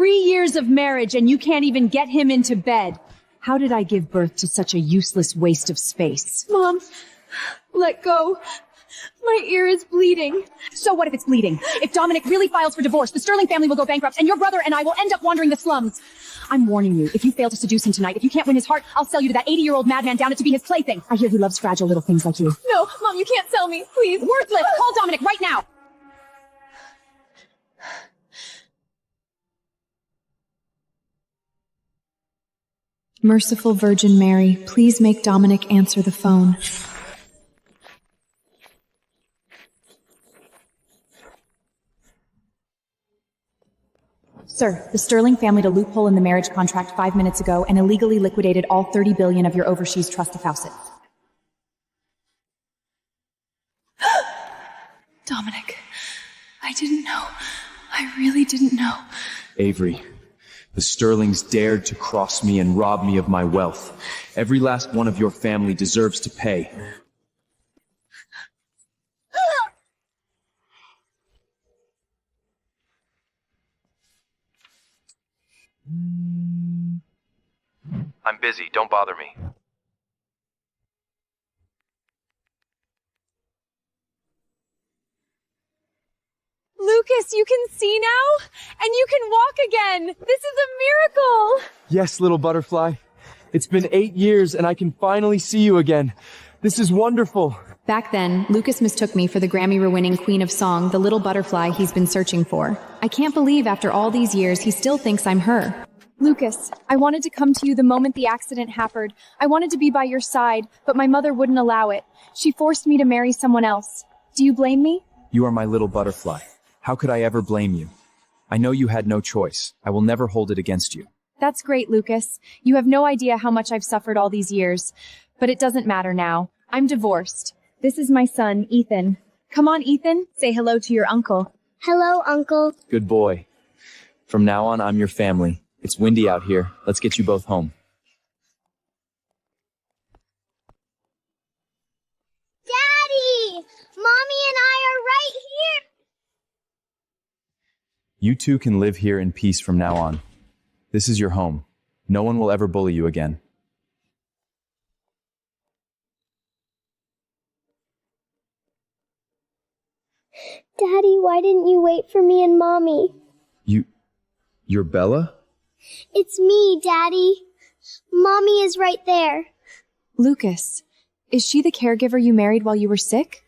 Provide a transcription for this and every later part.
3 years of marriage and you can't even get him into bed. How did I give birth to such a useless waste of space? Mom, let go. My ear is bleeding. So what if it's bleeding? If Dominic really files for divorce, the Sterling family will go bankrupt and your brother and I will end up wandering the slums. I'm warning you, if you fail to seduce him tonight, if you can't win his heart, I'll sell you to that 80-year-old madman down it to be his plaything. I hear he loves fragile little things like you. No, Mom, you can't sell me, please. Worthless! Call Dominic right now! Merciful Virgin Mary, please make Dominic answer the phone. Sir, the Sterling family had a loophole in the marriage contract 5 minutes ago and illegally liquidated all 30 billion of your overseas trust deposits. Dominic, I didn't know. I really didn't know. Avery, the Sterlings dared to cross me and rob me of my wealth. Every last one of your family deserves to pay. I'm busy, don't bother me. Lucas, you can see now? And you can walk again! This is a miracle! Yes, little butterfly. It's been 8 years and I can finally see you again. This is wonderful. Back then, Lucas mistook me for the Grammy-winning queen of song, the little butterfly he's been searching for. I can't believe after all these years he still thinks I'm her. Lucas, I wanted to come to you the moment the accident happened. I wanted to be by your side, but my mother wouldn't allow it. She forced me to marry someone else. Do you blame me? You are my little butterfly. How could I ever blame you? I know you had no choice. I will never hold it against you. That's great, Lucas. You have no idea how much I've suffered all these years. But it doesn't matter now. I'm divorced. This is my son, Ethan. Come on, Ethan. Say hello to your uncle. Hello, Uncle. Good boy. From now on, I'm your family. It's windy out here. Let's get you both home. Daddy! Mommy and I are right here! You two can live here in peace from now on. This is your home. No one will ever bully you again. Daddy, why didn't you wait for me and Mommy? You're Bella? It's me, Daddy. Mommy is right there. Lucas, is she the caregiver you married while you were sick?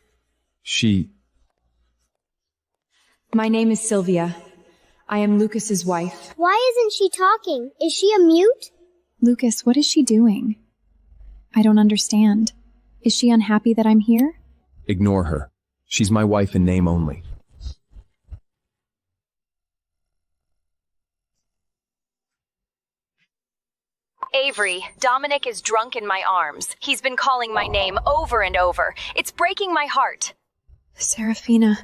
My name is Sylvia. I am Lucas's wife. Why isn't she talking? Is she a mute? Lucas, what is she doing? I don't understand. Is she unhappy that I'm here? Ignore her. She's my wife in name only. Avery, Dominic is drunk in my arms. He's been calling my name over and over. It's breaking my heart. Seraphina,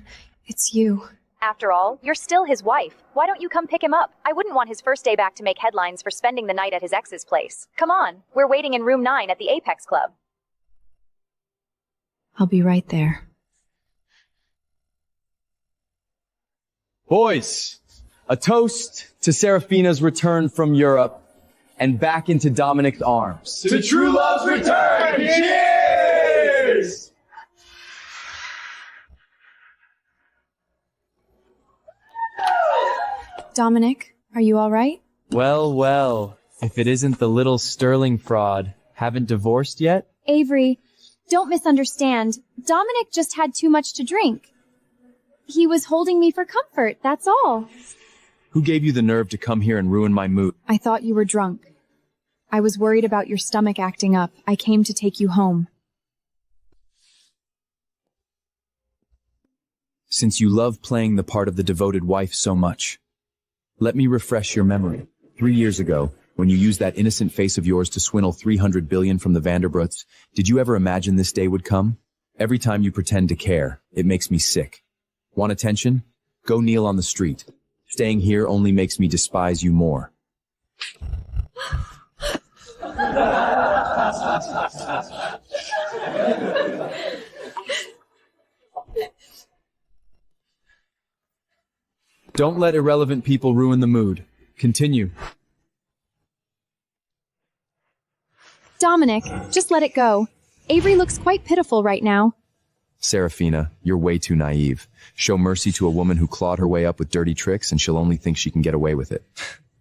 it's you. After all, you're still his wife. Why don't you come pick him up? I wouldn't want his first day back to make headlines for spending the night at his ex's place. Come on, we're waiting in room 9 at the Apex Club. I'll be right there. Boys, a toast to Seraphina's return from Europe and back into Dominic's arms. To true love's return! Cheers! Dominic, are you all right? Well, well, if it isn't the little Sterling fraud. Haven't divorced yet? Avery, don't misunderstand. Dominic just had too much to drink. He was holding me for comfort, that's all. Who gave you the nerve to come here and ruin my mood? I thought you were drunk. I was worried about your stomach acting up. I came to take you home. Since you love playing the part of the devoted wife so much, let me refresh your memory. 3 years ago, when you used that innocent face of yours to swindle 300 billion from the Vanderbruts, did you ever imagine this day would come? Every time you pretend to care, it makes me sick. Want attention? Go kneel on the street. Staying here only makes me despise you more. Don't let irrelevant people ruin the mood. Continue. Dominic, just let it go. Avery looks quite pitiful right now. Seraphina, you're way too naive. Show mercy to a woman who clawed her way up with dirty tricks and she'll only think she can get away with it.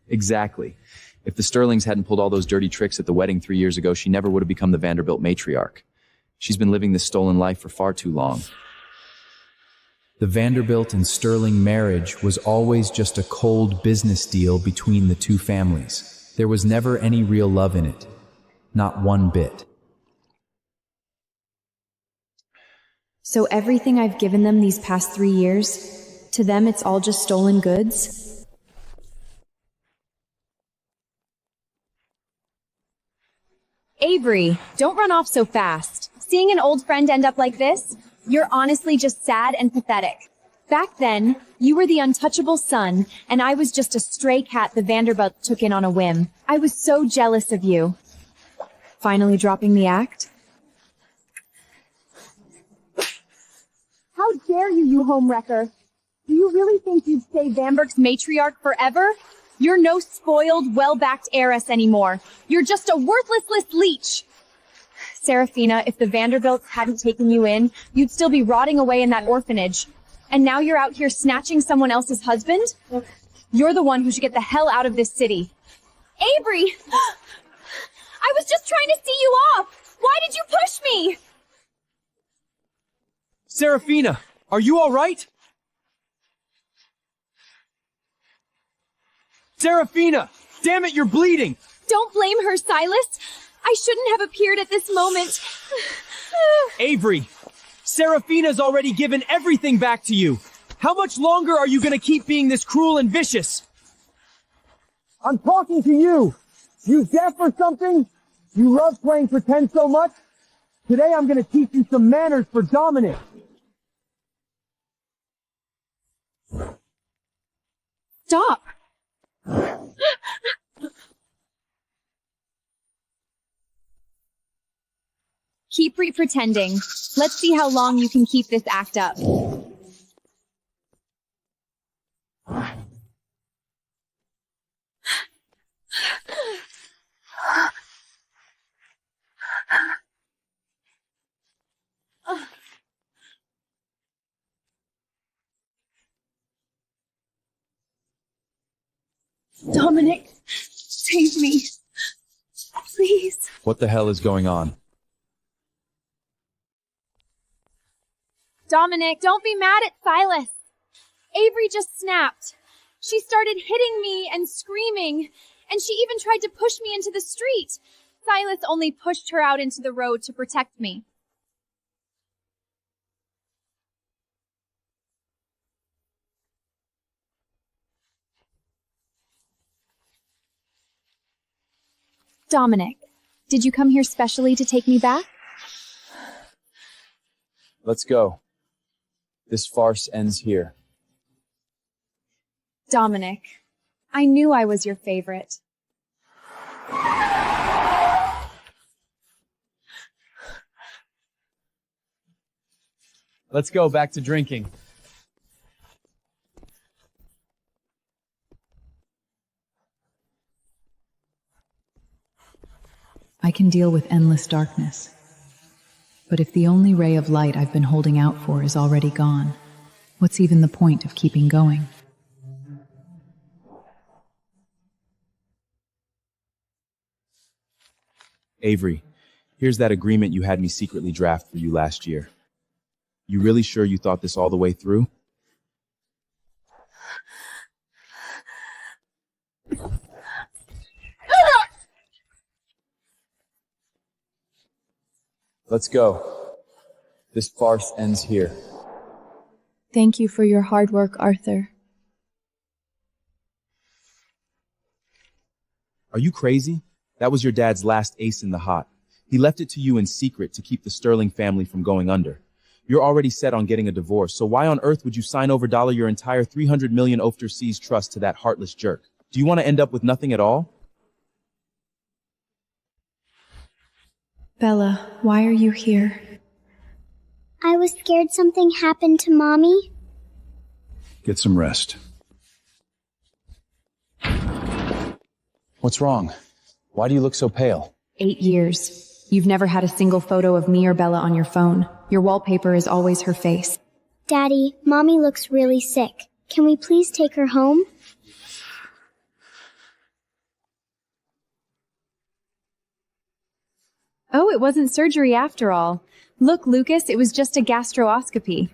Exactly. If the Sterlings hadn't pulled all those dirty tricks at the wedding 3 years ago, she never would have become the Vanderbilt matriarch. She's been living this stolen life for far too long. The Vanderbilt and Sterling marriage was always just a cold business deal between the two families. There was never any real love in it. Not one bit. So everything I've given them these past 3 years, to them it's all just stolen goods? Avery, don't run off so fast. Seeing an old friend end up like this, you're honestly just sad and pathetic. Back then, you were the untouchable son, and I was just a stray cat the Vanderbilt took in on a whim. I was so jealous of you. Finally dropping the act? How dare you, you homewrecker? Do you really think you'd stay Vanberg's matriarch forever? You're no spoiled, well-backed heiress anymore. You're just a worthless leech. Seraphina, if the Vanderbilts hadn't taken you in, you'd still be rotting away in that orphanage. And now you're out here snatching someone else's husband? You're the one who should get the hell out of this city. Avery! I was just trying to see you off! Why did you push me? Seraphina, are you all right? Seraphina! Damn it, you're bleeding! Don't blame her, Silas. I shouldn't have appeared at this moment. Avery! Seraphina's already given everything back to you! How much longer are you gonna keep being this cruel and vicious? I'm talking to you! You deaf or something? You love playing pretend so much? Today I'm gonna teach you some manners for Dominic! Stop! Keep pretending. Let's see how long you can keep this act up. Dominic, save me. Please. What the hell is going on? Dominic, don't be mad at Silas. Avery just snapped. She started hitting me and screaming, and she even tried to push me into the street. Silas only pushed her out into the road to protect me. Dominic, did you come here specially to take me back? Let's go. This farce ends here. Dominic, I knew I was your favorite. Let's go back to drinking. I can deal with endless darkness. But if the only ray of light I've been holding out for is already gone, what's even the point of keeping going? Avery, here's that agreement you had me secretly draft for you last year. You really sure you thought this all the way through? Let's go. This farce ends here. Thank you for your hard work, Arthur. Are you crazy? That was your dad's last ace in the hot. He left it to you in secret to keep the Sterling family from going under. You're already set on getting a divorce, so why on earth would you sign over your entire 300 million overseas trust to that heartless jerk? Do you want to end up with nothing at all? Bella, why are you here? I was scared something happened to Mommy. Get some rest. What's wrong? Why do you look so pale? 8 years. You've never had a single photo of me or Bella on your phone. Your wallpaper is always her face. Daddy, Mommy looks really sick. Can we please take her home? Oh, it wasn't surgery after all. Look, Lucas, it was just a gastroscopy.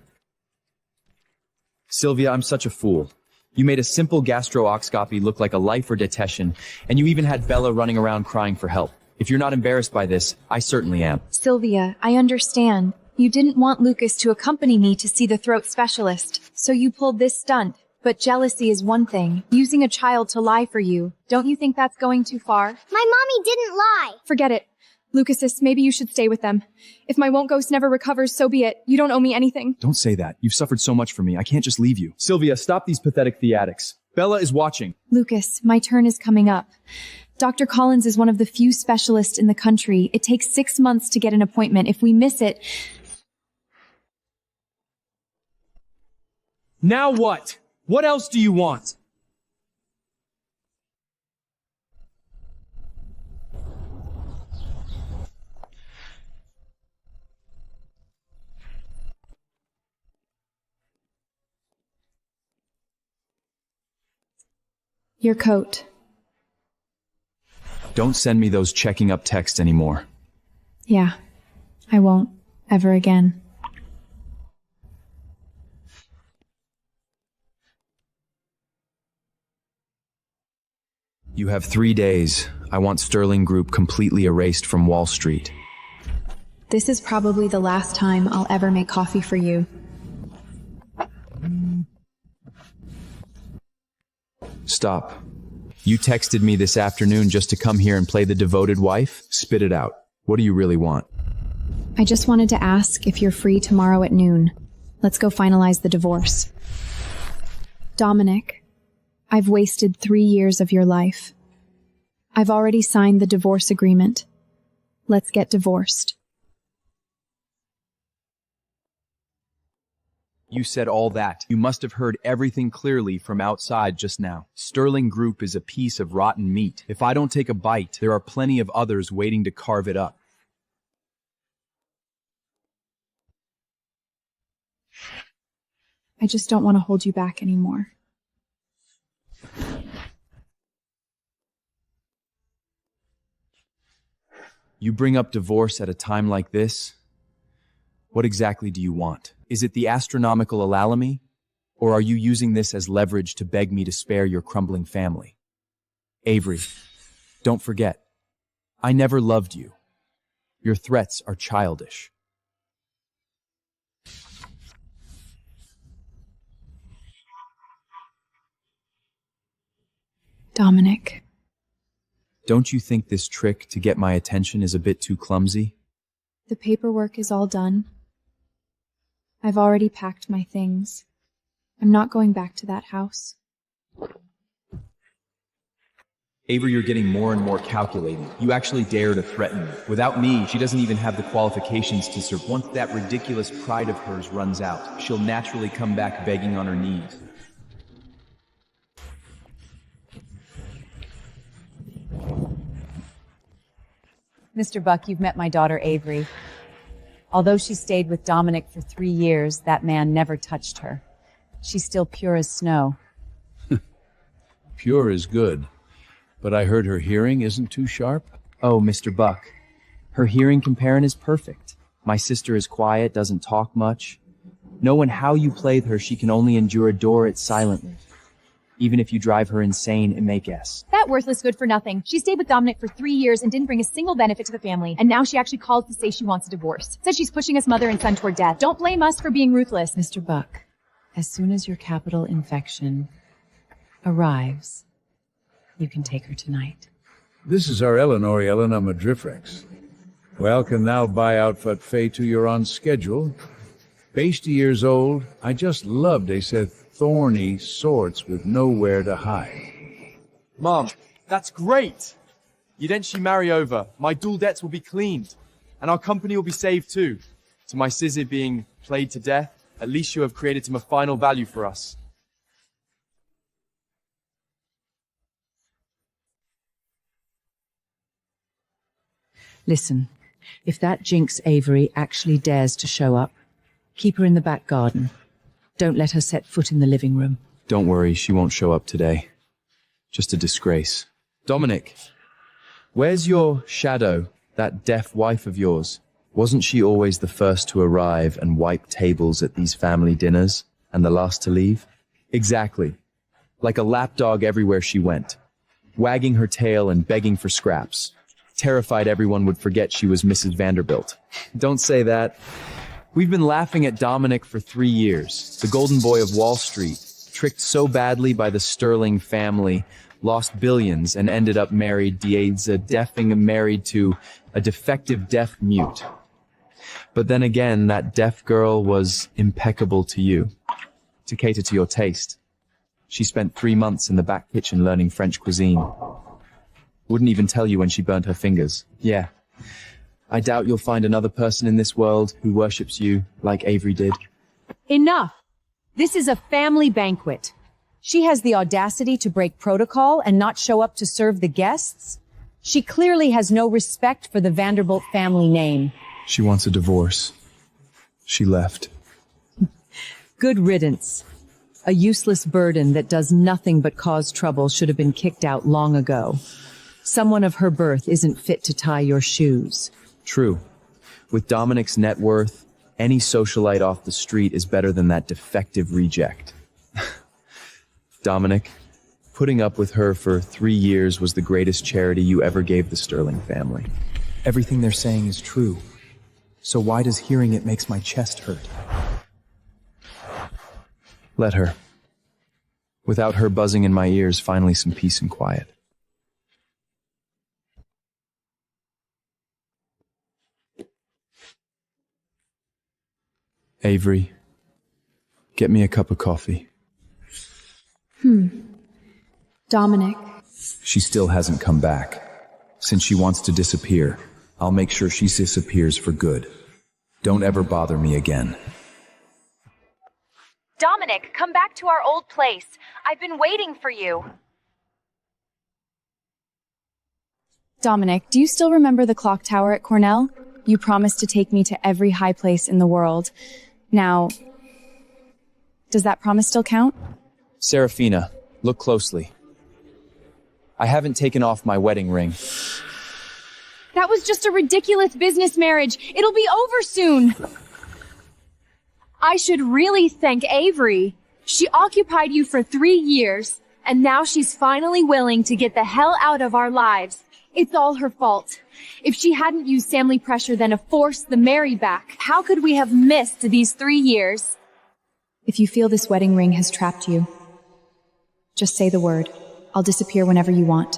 Sylvia, I'm such a fool. You made a simple gastroscopy look like a life or detention, and you even had Bella running around crying for help. If you're not embarrassed by this, I certainly am. Sylvia, I understand. You didn't want Lucas to accompany me to see the throat specialist, so you pulled this stunt. But jealousy is one thing. Using a child to lie for you. Don't you think that's going too far? My mommy didn't lie. Forget it. Lucas, maybe you should stay with them. If my won't ghost never recovers, so be it. You don't owe me anything. Don't say that. You've suffered so much for me. I can't just leave you. Sylvia, stop these pathetic theatrics. Bella is watching. Lucas, my turn is coming up. Dr. Collins is one of the few specialists in the country. It takes 6 months to get an appointment. If we miss it... Now what? What else do you want? Your coat. Don't send me those checking up texts anymore. Yeah, I won't. Ever again. You have 3 days. I want Sterling Group completely erased from Wall Street. This is probably the last time I'll ever make coffee for you. Stop. You texted me this afternoon just to come here and play the devoted wife? Spit it out. What do you really want? I just wanted to ask if you're free tomorrow at noon. Let's go finalize the divorce. Dominic, I've wasted 3 years of your life. I've already signed the divorce agreement. Let's get divorced. You said all that. You must have heard everything clearly from outside just now. Sterling Group is a piece of rotten meat. If I don't take a bite, there are plenty of others waiting to carve it up. I just don't want to hold you back anymore. You bring up divorce at a time like this? What exactly do you want? Is it the astronomical alalami? Or are you using this as leverage to beg me to spare your crumbling family? Avery, don't forget, I never loved you. Your threats are childish. Dominic. Don't you think this trick to get my attention is a bit too clumsy? The paperwork is all done. I've already packed my things. I'm not going back to that house. Avery, you're getting more and more calculating. You actually dare to threaten me. Without me, she doesn't even have the qualifications to serve. Once that ridiculous pride of hers runs out, she'll naturally come back begging on her knees. Mr. Buck, you've met my daughter, Avery. Although she stayed with Dominic for 3 years, that man never touched her. She's still pure as snow. Pure is good, but I heard her hearing isn't too sharp. Oh, Mr. Buck, her hearing comparing is perfect. My sister is quiet, doesn't talk much. Knowing how you played her, she can only endure adore it silently. Even if you drive her insane and may guess. That worthless good for nothing. She stayed with Dominic for 3 years and didn't bring a single benefit to the family. And now she actually calls to say she wants a divorce. Said she's pushing us mother and son toward death. Don't blame us for being ruthless. Mr. Buck, as soon as your capital infection arrives, you can take her tonight. This is our Eleanor, Madrifrex. Well, can thou buy outfit Fay to your on schedule? 80 years old, I just loved they said thorny sorts with nowhere to hide. Mom, that's great! Then she marry over, my dual debts will be cleaned, and our company will be saved too. To my Sizzy being played to death, at least you have created him a final value for us. Listen, if that jinx Avery actually dares to show up, keep her in the back garden. Don't let her set foot in the living room. Don't worry, she won't show up today. Just a disgrace. Dominic, where's your shadow, that deaf wife of yours? Wasn't she always the first to arrive and wipe tables at these family dinners, and the last to leave? Exactly. Like a lapdog everywhere she went, wagging her tail and begging for scraps. Terrified everyone would forget she was Mrs. Vanderbilt. Don't say that. We've been laughing at Dominic for 3 years, the golden boy of Wall Street, tricked so badly by the Sterling family, lost billions and ended up married to a defective deaf mute. But then again, that deaf girl was impeccable to you, to cater to your taste. She spent 3 months in the back kitchen learning French cuisine. Wouldn't even tell you when she burnt her fingers. Yeah. I doubt you'll find another person in this world who worships you like Avery did. Enough! This is a family banquet. She has the audacity to break protocol and not show up to serve the guests? She clearly has no respect for the Vanderbilt family name. She wants a divorce. She left. Good riddance. A useless burden that does nothing but cause trouble should have been kicked out long ago. Someone of her birth isn't fit to tie your shoes. True. With Dominic's net worth, any socialite off the street is better than that defective reject. Dominic, putting up with her for 3 years was the greatest charity you ever gave the Sterling family. Everything they're saying is true. So why does hearing it makes my chest hurt? Let her. Without her buzzing in my ears, finally some peace and quiet. Avery, get me a cup of coffee. Dominic. She still hasn't come back. Since she wants to disappear, I'll make sure she disappears for good. Don't ever bother me again. Dominic, come back to our old place. I've been waiting for you. Dominic, do you still remember the clock tower at Cornell? You promised to take me to every high place in the world. Now, does that promise still count? Seraphina, look closely. I haven't taken off my wedding ring. That was just a ridiculous business marriage. It'll be over soon. I should really thank Avery. She occupied you for 3 years, and now she's finally willing to get the hell out of our lives. It's all her fault. If she hadn't used family pressure then to force the marry back, how could we have missed these 3 years? If you feel this wedding ring has trapped you, just say the word. I'll disappear whenever you want.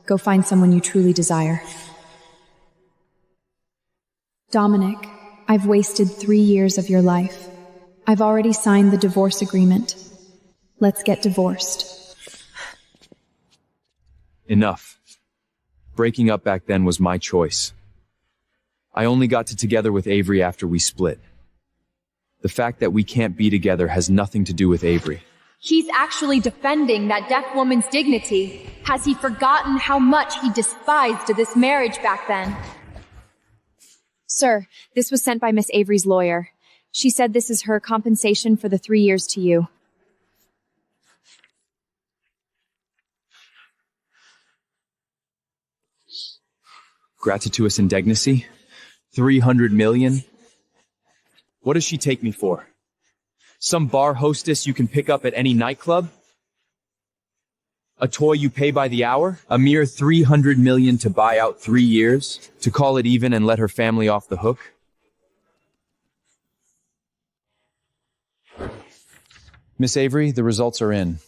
Go find someone you truly desire. Dominic, I've wasted 3 years of your life. I've already signed the divorce agreement. Let's get divorced. Enough. Breaking up back then was my choice. I only got together with Avery after we split. The fact that we can't be together has nothing to do with Avery. He's actually defending that deaf woman's dignity. Has he forgotten how much he despised this marriage back then? Sir, this was sent by Miss Avery's lawyer. She said this is her compensation for the 3 years to you. Gratuitous indemnity? 300 million? What does she take me for? Some bar hostess you can pick up at any nightclub? A toy you pay by the hour? A mere 300 million to buy out 3 years? To call it even and let her family off the hook? Miss Avery, the results are in.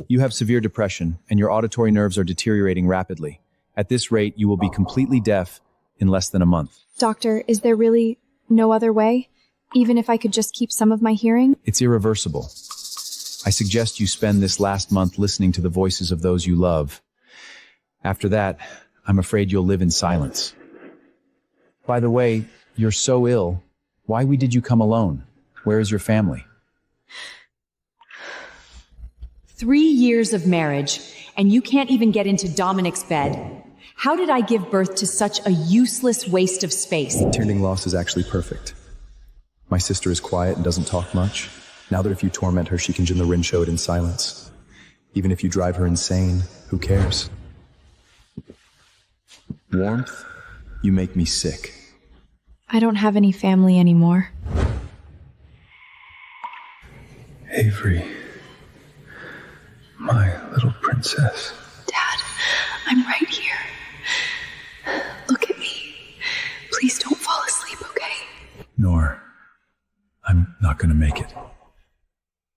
You have severe depression, and your auditory nerves are deteriorating rapidly. At this rate, you will be completely deaf in less than a month. Doctor, is there really no other way? Even if I could just keep some of my hearing? It's irreversible. I suggest you spend this last month listening to the voices of those you love. After that, I'm afraid you'll live in silence. By the way, you're so ill. Why did you come alone? Where is your family? 3 years of marriage, and you can't even get into Dominic's bed. How did I give birth to such a useless waste of space? Parenting loss is actually perfect. My sister is quiet and doesn't talk much. Now that if you torment her, she can jin the Rin show it in silence. Even if you drive her insane, who cares? Warmth? You make me sick. I don't have any family anymore. Avery. My little princess. Dad, I'm right here. Look at me. Please don't fall asleep, okay? Nor, I'm not gonna make it.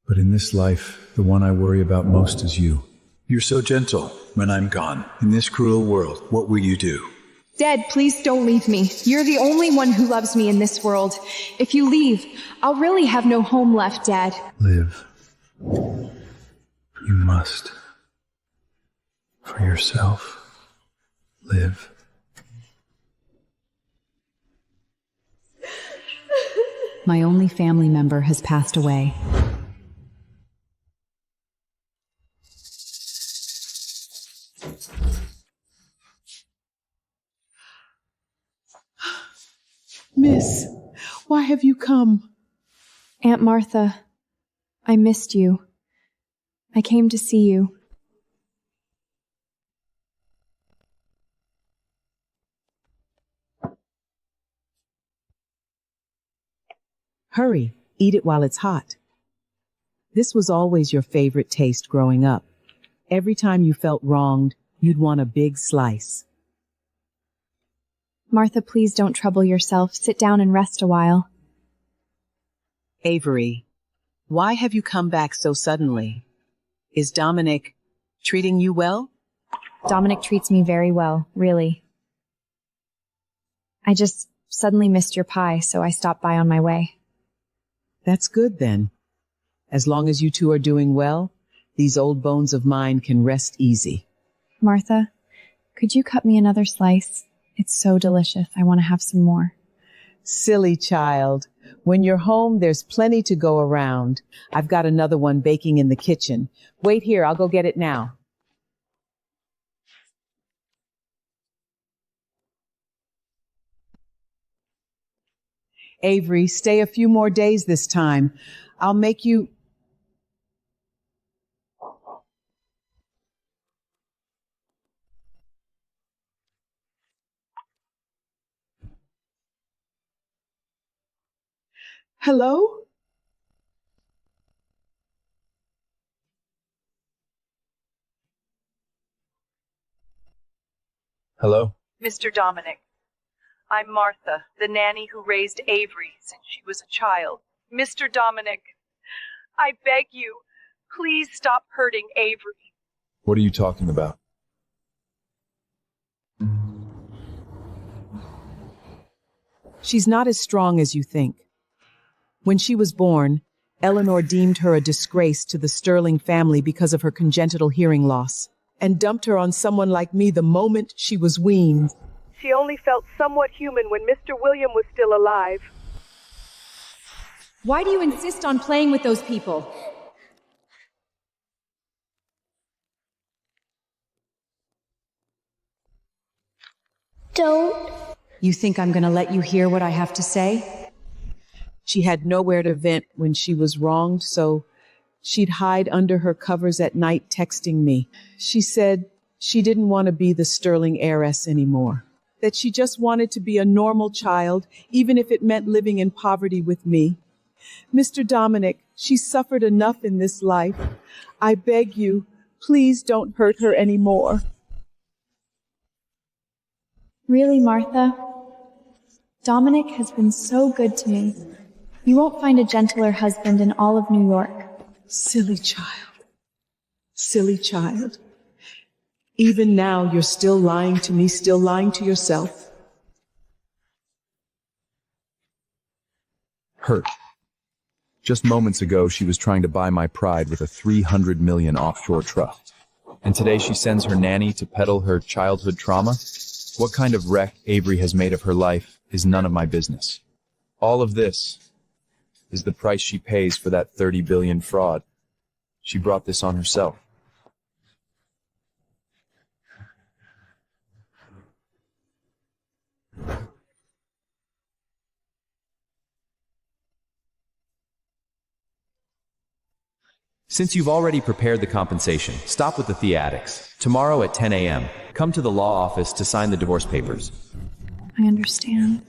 But in this life, the one I worry about most is you. You're so gentle. When I'm gone, in this cruel world, what will you do? Dad, please don't leave me. You're the only one who loves me in this world. If you leave, I'll really have no home left, Dad. Live. You must. For yourself. Live. My only family member has passed away. Miss, why have you come? Aunt Martha, I missed you. I came to see you. Hurry, eat it while it's hot. This was always your favorite taste growing up. Every time you felt wronged, you'd want a big slice. Martha, please don't trouble yourself. Sit down and rest a while. Avery, why have you come back so suddenly? Is Dominic treating you well? Dominic treats me very well, really. I just suddenly missed your pie, so I stopped by on my way. That's good then. As long as you two are doing well, these old bones of mine can rest easy. Martha, could you cut me another slice? It's so delicious. I want to have some more. Silly child. When you're home, there's plenty to go around. I've got another one baking in the kitchen. Wait here, I'll go get it now. Avery, stay a few more days this time. I'll make you... Hello? Hello? Mr. Dominic, I'm Martha, the nanny who raised Avery since she was a child. Mr. Dominic, I beg you, please stop hurting Avery. What are you talking about? She's not as strong as you think. When she was born, Eleanor deemed her a disgrace to the Sterling family because of her congenital hearing loss, and dumped her on someone like me the moment she was weaned. She only felt somewhat human when Mr. William was still alive. Why do you insist on playing with those people? Don't. You think I'm gonna let you hear what I have to say? She had nowhere to vent when she was wronged, so she'd hide under her covers at night texting me. She said she didn't want to be the Sterling heiress anymore, that she just wanted to be a normal child, even if it meant living in poverty with me. Mr. Dominic, she suffered enough in this life. I beg you, please don't hurt her anymore. Really, Martha? Dominic has been so good to me. You won't find a gentler husband in all of New York. Silly child. Silly child. Even now, you're still lying to me, still lying to yourself. Hurt. Just moments ago, she was trying to buy my pride with a 300 million offshore trust. And today she sends her nanny to peddle her childhood trauma? What kind of wreck Avery has made of her life is none of my business. All of this is the price she pays for that 30 billion fraud. She brought this on herself. Since you've already prepared the compensation, stop with the theatrics. Tomorrow at 10 a.m., come to the law office to sign the divorce papers. I understand.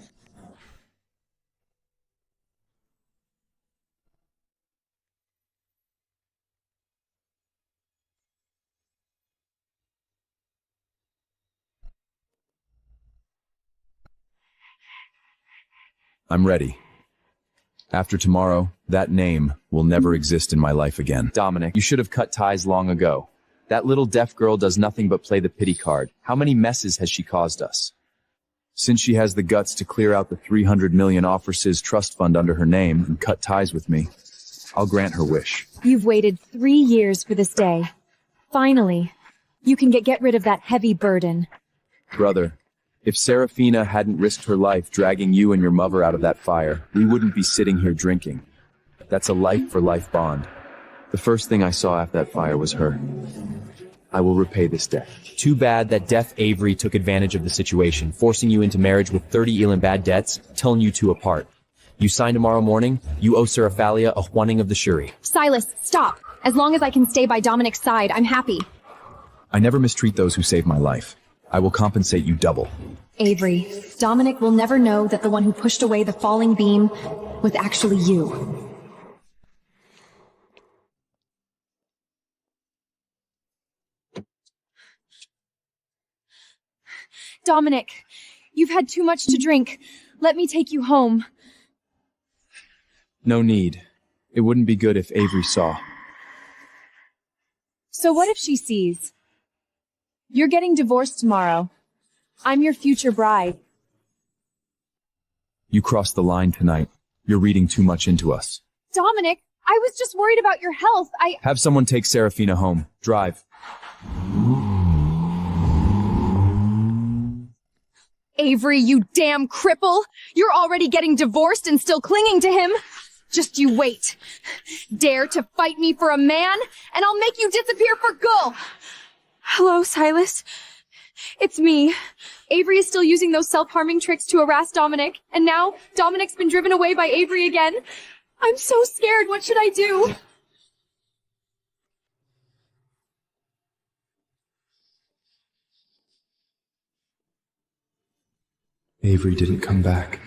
I'm ready. After tomorrow, that name will never exist in my life again. Dominic, you should have cut ties long ago. That little deaf girl does nothing but play the pity card. How many messes has she caused us? Since she has the guts to clear out the 300 million officers trust fund under her name and cut ties with me, I'll grant her wish. You've waited 3 years for this day. Finally, you can get rid of that heavy burden. Brother, if Seraphina hadn't risked her life dragging you and your mother out of that fire, we wouldn't be sitting here drinking. That's a life-for-life bond. The first thing I saw after that fire was her. I will repay this debt. Too bad that deaf Avery took advantage of the situation, forcing you into marriage with 30 ill and bad debts, telling you two apart. You sign tomorrow morning, you owe Seraphina a juaning of the shuri. Silas, stop. As long as I can stay by Dominic's side, I'm happy. I never mistreat those who save my life. I will compensate you double. Avery, Dominic will never know that the one who pushed away the falling beam was actually you. Dominic, you've had too much to drink. Let me take you home. No need. It wouldn't be good if Avery saw. So what if she sees? You're getting divorced tomorrow. I'm your future bride. You crossed the line tonight. You're reading too much into us. Dominic, I was just worried about your health. Have someone take Seraphina home. Drive. Avery, you damn cripple! You're already getting divorced and still clinging to him! Just you wait. Dare to fight me for a man, and I'll make you disappear for good! Hello, Silas. It's me. Avery is still using those self-harming tricks to harass Dominic, and now Dominic's been driven away by Avery again. I'm so scared. What should I do? Avery didn't come back.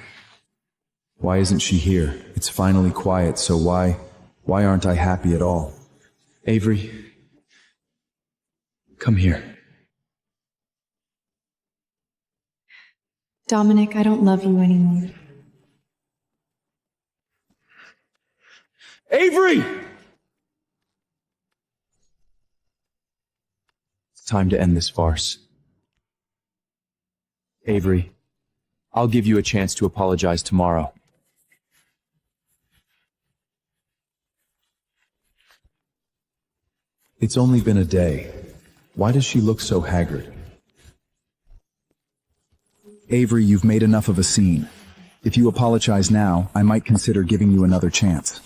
Why isn't she here? It's finally quiet, so why aren't I happy at all? Avery, come here. Dominic, I don't love you anymore. Avery! It's time to end this farce. Avery, I'll give you a chance to apologize tomorrow. It's only been a day. Why does she look so haggard? Avery, you've made enough of a scene. If you apologize now, I might consider giving you another chance.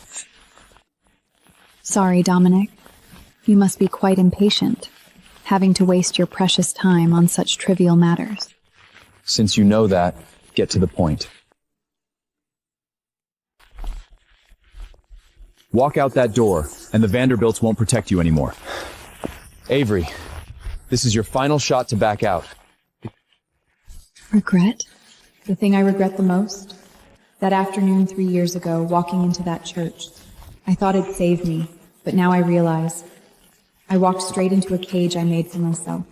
Sorry, Dominic. You must be quite impatient, having to waste your precious time on such trivial matters. Since you know that, get to the point. Walk out that door, and the Vanderbilts won't protect you anymore. Avery, this is your final shot to back out. Regret? The thing I regret the most? That afternoon 3 years ago, walking into that church. I thought it'd save me, but now I realize I walked straight into a cage I made for myself.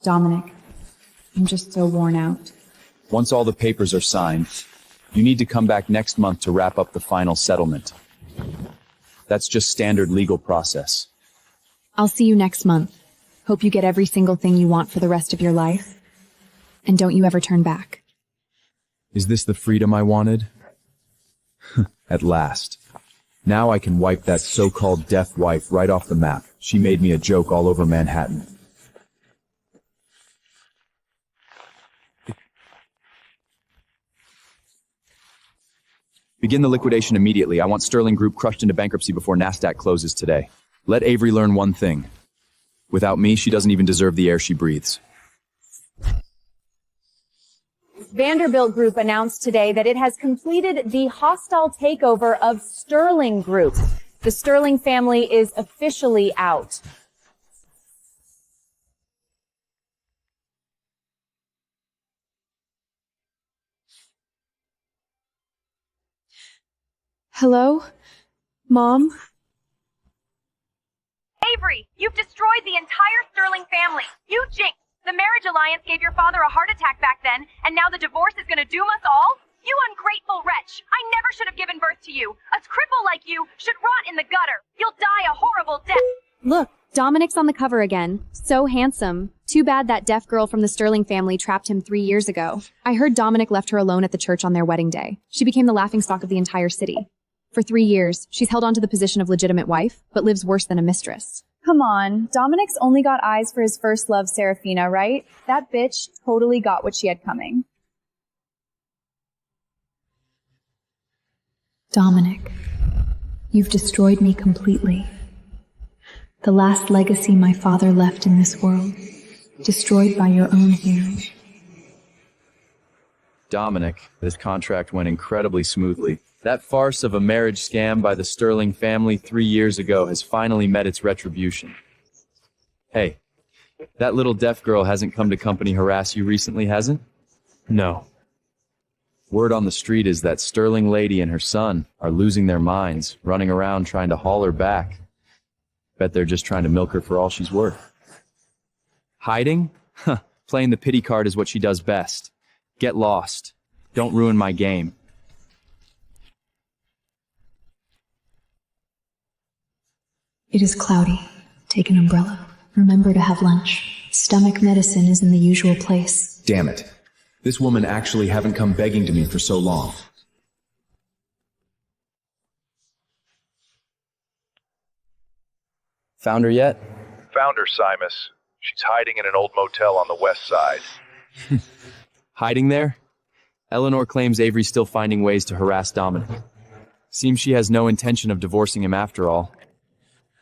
Dominic, I'm just so worn out. Once all the papers are signed, you need to come back next month to wrap up the final settlement. That's just standard legal process. I'll see you next month. Hope you get every single thing you want for the rest of your life. And don't you ever turn back. Is this the freedom I wanted? At last. Now I can wipe that so-called deaf wife right off the map. She made me a joke all over Manhattan. Begin the liquidation immediately. I want Sterling Group crushed into bankruptcy before NASDAQ closes today. Let Avery learn one thing. Without me, she doesn't even deserve the air she breathes. Vanderbilt Group announced today that it has completed the hostile takeover of Sterling Group. The Sterling family is officially out. Hello? Mom? Avery, you've destroyed the entire Sterling family. You jinxed. The marriage alliance gave your father a heart attack back then, and now the divorce is gonna doom us all? You ungrateful wretch! I never should have given birth to you. A cripple like you should rot in the gutter. You'll die a horrible death. Look, Dominic's on the cover again. So handsome. Too bad that deaf girl from the Sterling family trapped him 3 years ago. I heard Dominic left her alone at the church on their wedding day. She became the laughingstock of the entire city. For 3 years, she's held on to the position of legitimate wife, but lives worse than a mistress. Come on, Dominic's only got eyes for his first love, Seraphina, right? That bitch totally got what she had coming. Dominic, you've destroyed me completely. The last legacy my father left in this world, destroyed by your own hand. Dominic, this contract went incredibly smoothly. That farce of a marriage scam by the Sterling family 3 years ago has finally met its retribution. Hey, that little deaf girl hasn't come to company harass you recently, hasn't? No. Word on the street is that Sterling lady and her son are losing their minds, running around trying to haul her back. Bet they're just trying to milk her for all she's worth. Hiding? Huh, playing the pity card is what she does best. Get lost. Don't ruin my game. It is cloudy. Take an umbrella. Remember to have lunch. Stomach medicine is in the usual place. Damn it. This woman actually haven't come begging to me for so long. Found her yet? Found her, Simus. She's hiding in an old motel on the west side. Hiding there? Eleanor claims Avery's still finding ways to harass Dominic. Seems she has no intention of divorcing him after all.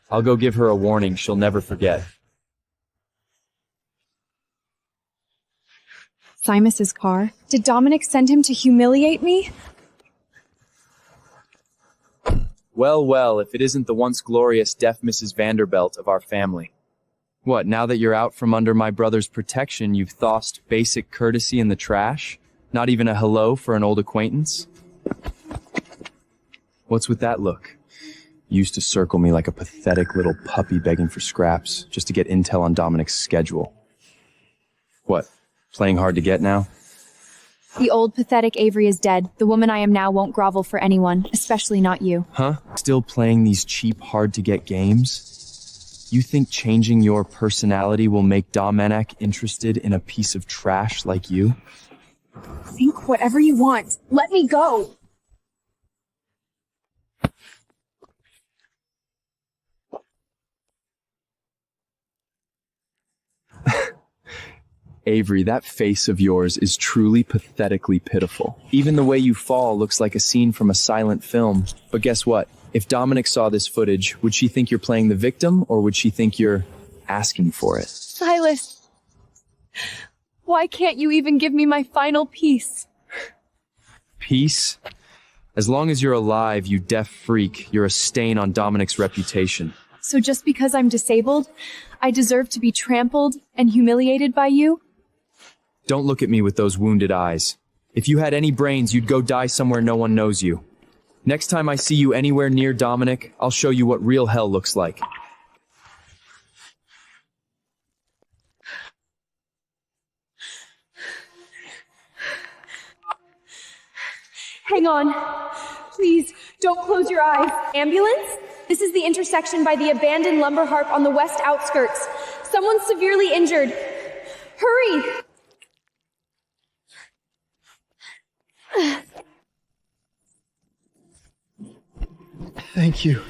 I'll go give her a warning she'll never forget. Simus's car? Did Dominic send him to humiliate me? Well, well, if it isn't the once glorious deaf Mrs. Vanderbilt of our family. What, now that you're out from under my brother's protection, you've tossed basic courtesy in the trash? Not even a hello for an old acquaintance? What's with that look? You used to circle me like a pathetic little puppy begging for scraps, just to get intel on Dominic's schedule. What, playing hard to get now? The old, pathetic Avery is dead. The woman I am now won't grovel for anyone, especially not you. Huh? Still playing these cheap, hard-to-get games? You think changing your personality will make Dominic interested in a piece of trash like you? Think whatever you want. Let me go! Avery, that face of yours is truly pathetically pitiful. Even the way you fall looks like a scene from a silent film. But guess what? If Dominic saw this footage, would she think you're playing the victim, or would she think you're asking for it? Silas! Why can't you even give me my final piece? Peace? As long as you're alive, you deaf freak, you're a stain on Dominic's reputation. So just because I'm disabled, I deserve to be trampled and humiliated by you? Don't look at me with those wounded eyes. If you had any brains, you'd go die somewhere no one knows you. Next time I see you anywhere near Dominic, I'll show you what real hell looks like. Hang on. Please, don't close your eyes. Ambulance? This is the intersection by the abandoned lumber harp on the west outskirts. Someone's severely injured. Hurry! Thank you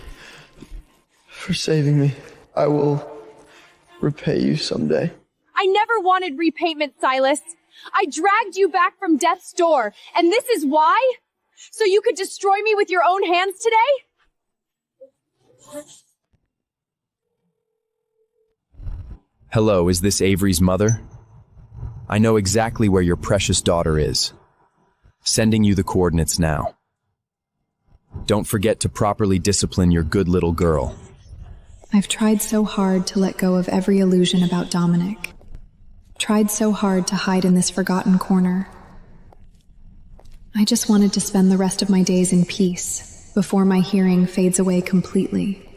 for saving me. I will repay you someday. I never wanted repayment, Silas. I dragged you back from death's door, and this is why? So you could destroy me with your own hands today? Hello, is this Avery's mother? I know exactly where your precious daughter is. Sending you the coordinates now. Don't forget to properly discipline your good little girl. I've tried so hard to let go of every illusion about Dominic. Tried so hard to hide in this forgotten corner. I just wanted to spend the rest of my days in peace, before my hearing fades away completely.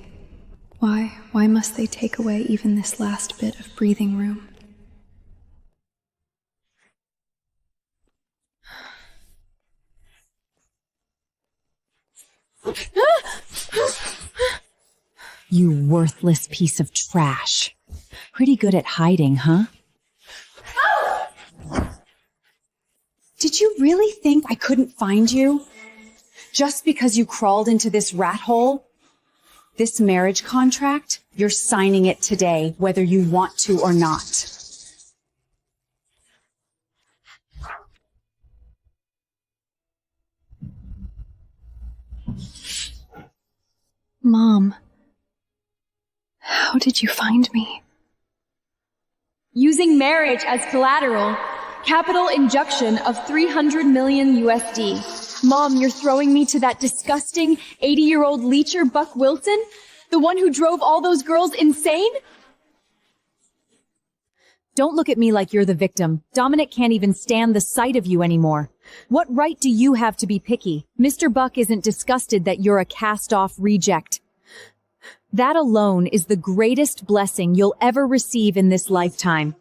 Why must they take away even this last bit of breathing room? You worthless piece of trash. Pretty good at hiding, huh? Did you really think I couldn't find you? Just because you crawled into this rat hole? This marriage contract, you're signing it today, whether you want to or not. Mom, how did you find me? Using marriage as collateral. Capital injection of 300 million USD. Mom, you're throwing me to that disgusting 80-year-old leecher Buck Wilson? The one who drove all those girls insane? Don't look at me like you're the victim. Dominic can't even stand the sight of you anymore. What right do you have to be picky? Mr. Buck isn't disgusted that you're a cast-off reject. That alone is the greatest blessing you'll ever receive in this lifetime.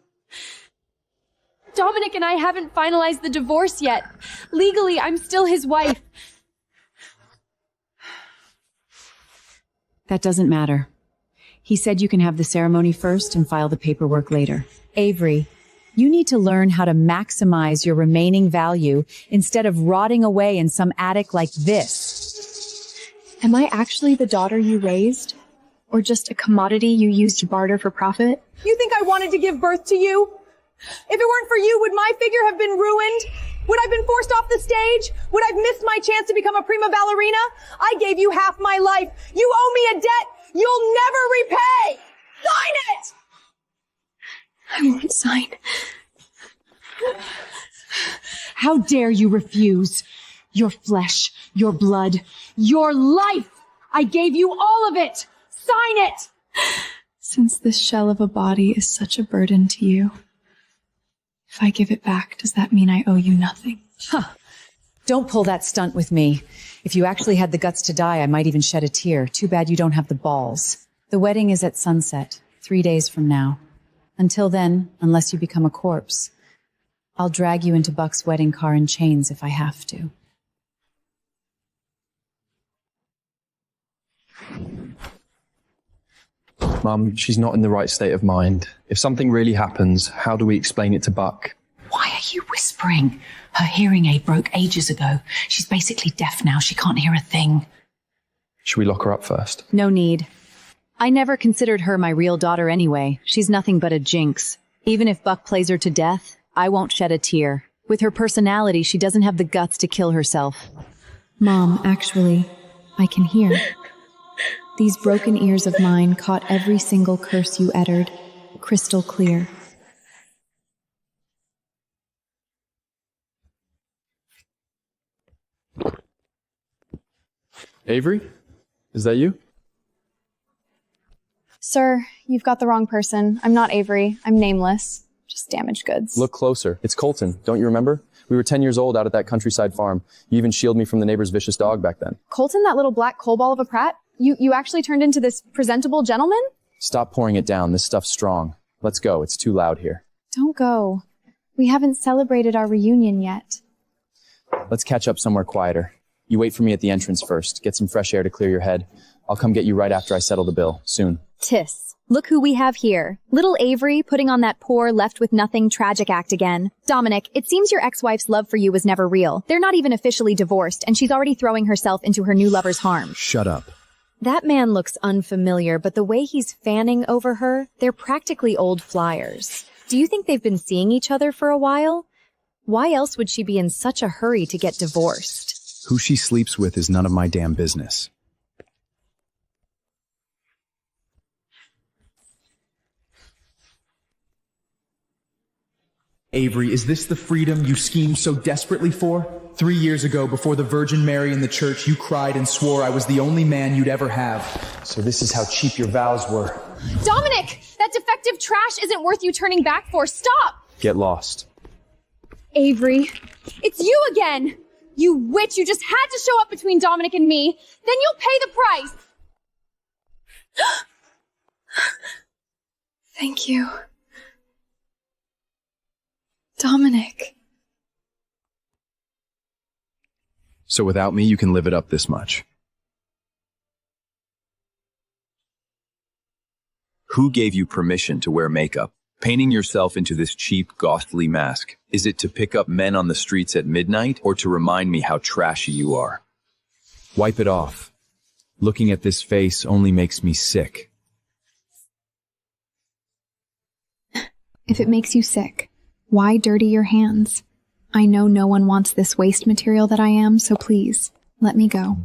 Dominic and I haven't finalized the divorce yet. Legally, I'm still his wife. That doesn't matter. He said you can have the ceremony first and file the paperwork later. Avery, you need to learn how to maximize your remaining value instead of rotting away in some attic like this. Am I actually the daughter you raised? Or just a commodity you used to barter for profit? You think I wanted to give birth to you? If it weren't for you, would my figure have been ruined? Would I have been forced off the stage? Would I have missed my chance to become a prima ballerina? I gave you half my life. You owe me a debt you'll never repay! Sign it! I won't sign. How dare you refuse? Your flesh, your blood, your life! I gave you all of it! Sign it! Since this shell of a body is such a burden to you, if I give it back, does that mean I owe you nothing? Huh. Don't pull that stunt with me. If you actually had the guts to die, I might even shed a tear. Too bad you don't have the balls. The wedding is at sunset, 3 days from now. Until then, unless you become a corpse, I'll drag you into Buck's wedding car in chains if I have to. Mum, she's not in the right state of mind. If something really happens, how do we explain it to Buck? Why are you whispering? Her hearing aid broke ages ago. She's basically deaf now. She can't hear a thing. Should we lock her up first? No need. I never considered her my real daughter anyway. She's nothing but a jinx. Even if Buck plays her to death, I won't shed a tear. With her personality, she doesn't have the guts to kill herself. Mom, actually, I can hear. These broken ears of mine caught every single curse you uttered, crystal clear. Avery? Is that you? Sir, you've got the wrong person. I'm not Avery. I'm nameless. Just damaged goods. Look closer. It's Colton. Don't you remember? We were 10 years old out at that countryside farm. You even shielded me from the neighbor's vicious dog back then. Colton, that little black coal ball of a prat? You actually turned into this presentable gentleman? Stop pouring it down. This stuff's strong. Let's go. It's too loud here. Don't go. We haven't celebrated our reunion yet. Let's catch up somewhere quieter. You wait for me at the entrance first. Get some fresh air to clear your head. I'll come get you right after I settle the bill. Soon. Tiss. Look who we have here. Little Avery putting on that poor, left-with-nothing tragic act again. Dominic, it seems your ex-wife's love for you was never real. They're not even officially divorced, and she's already throwing herself into her new lover's harm. Shut up. That man looks unfamiliar, but the way he's fanning over her, they're practically old flyers. Do you think they've been seeing each other for a while? Why else would she be in such a hurry to get divorced? Who she sleeps with is none of my damn business. Avery, is this the freedom you scheme so desperately for? 3 years ago, before the Virgin Mary in the church, you cried and swore I was the only man you'd ever have. So this is how cheap your vows were. Dominic! That defective trash isn't worth you turning back for. Stop! Get lost. Avery, it's you again! You witch, you just had to show up between Dominic and me. Then you'll pay the price! Thank you. Dominic. So without me, you can live it up this much. Who gave you permission to wear makeup? Painting yourself into this cheap, ghastly mask. Is it to pick up men on the streets at midnight, or to remind me how trashy you are? Wipe it off. Looking at this face only makes me sick. If it makes you sick, why dirty your hands? I know no one wants this waste material that I am, so please, let me go.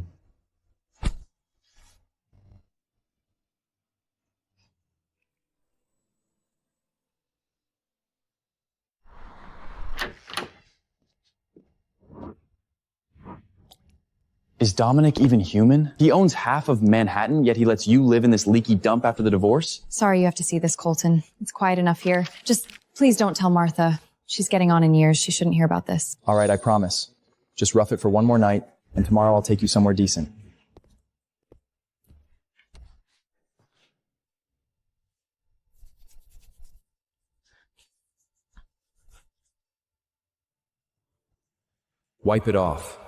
Is Dominic even human? He owns half of Manhattan, yet he lets you live in this leaky dump after the divorce? Sorry you have to see this, Colton. It's quiet enough here. Just please don't tell Martha. She's getting on in years. She shouldn't hear about this. All right, I promise. Just rough it for one more night, and tomorrow I'll take you somewhere decent. Wipe it off.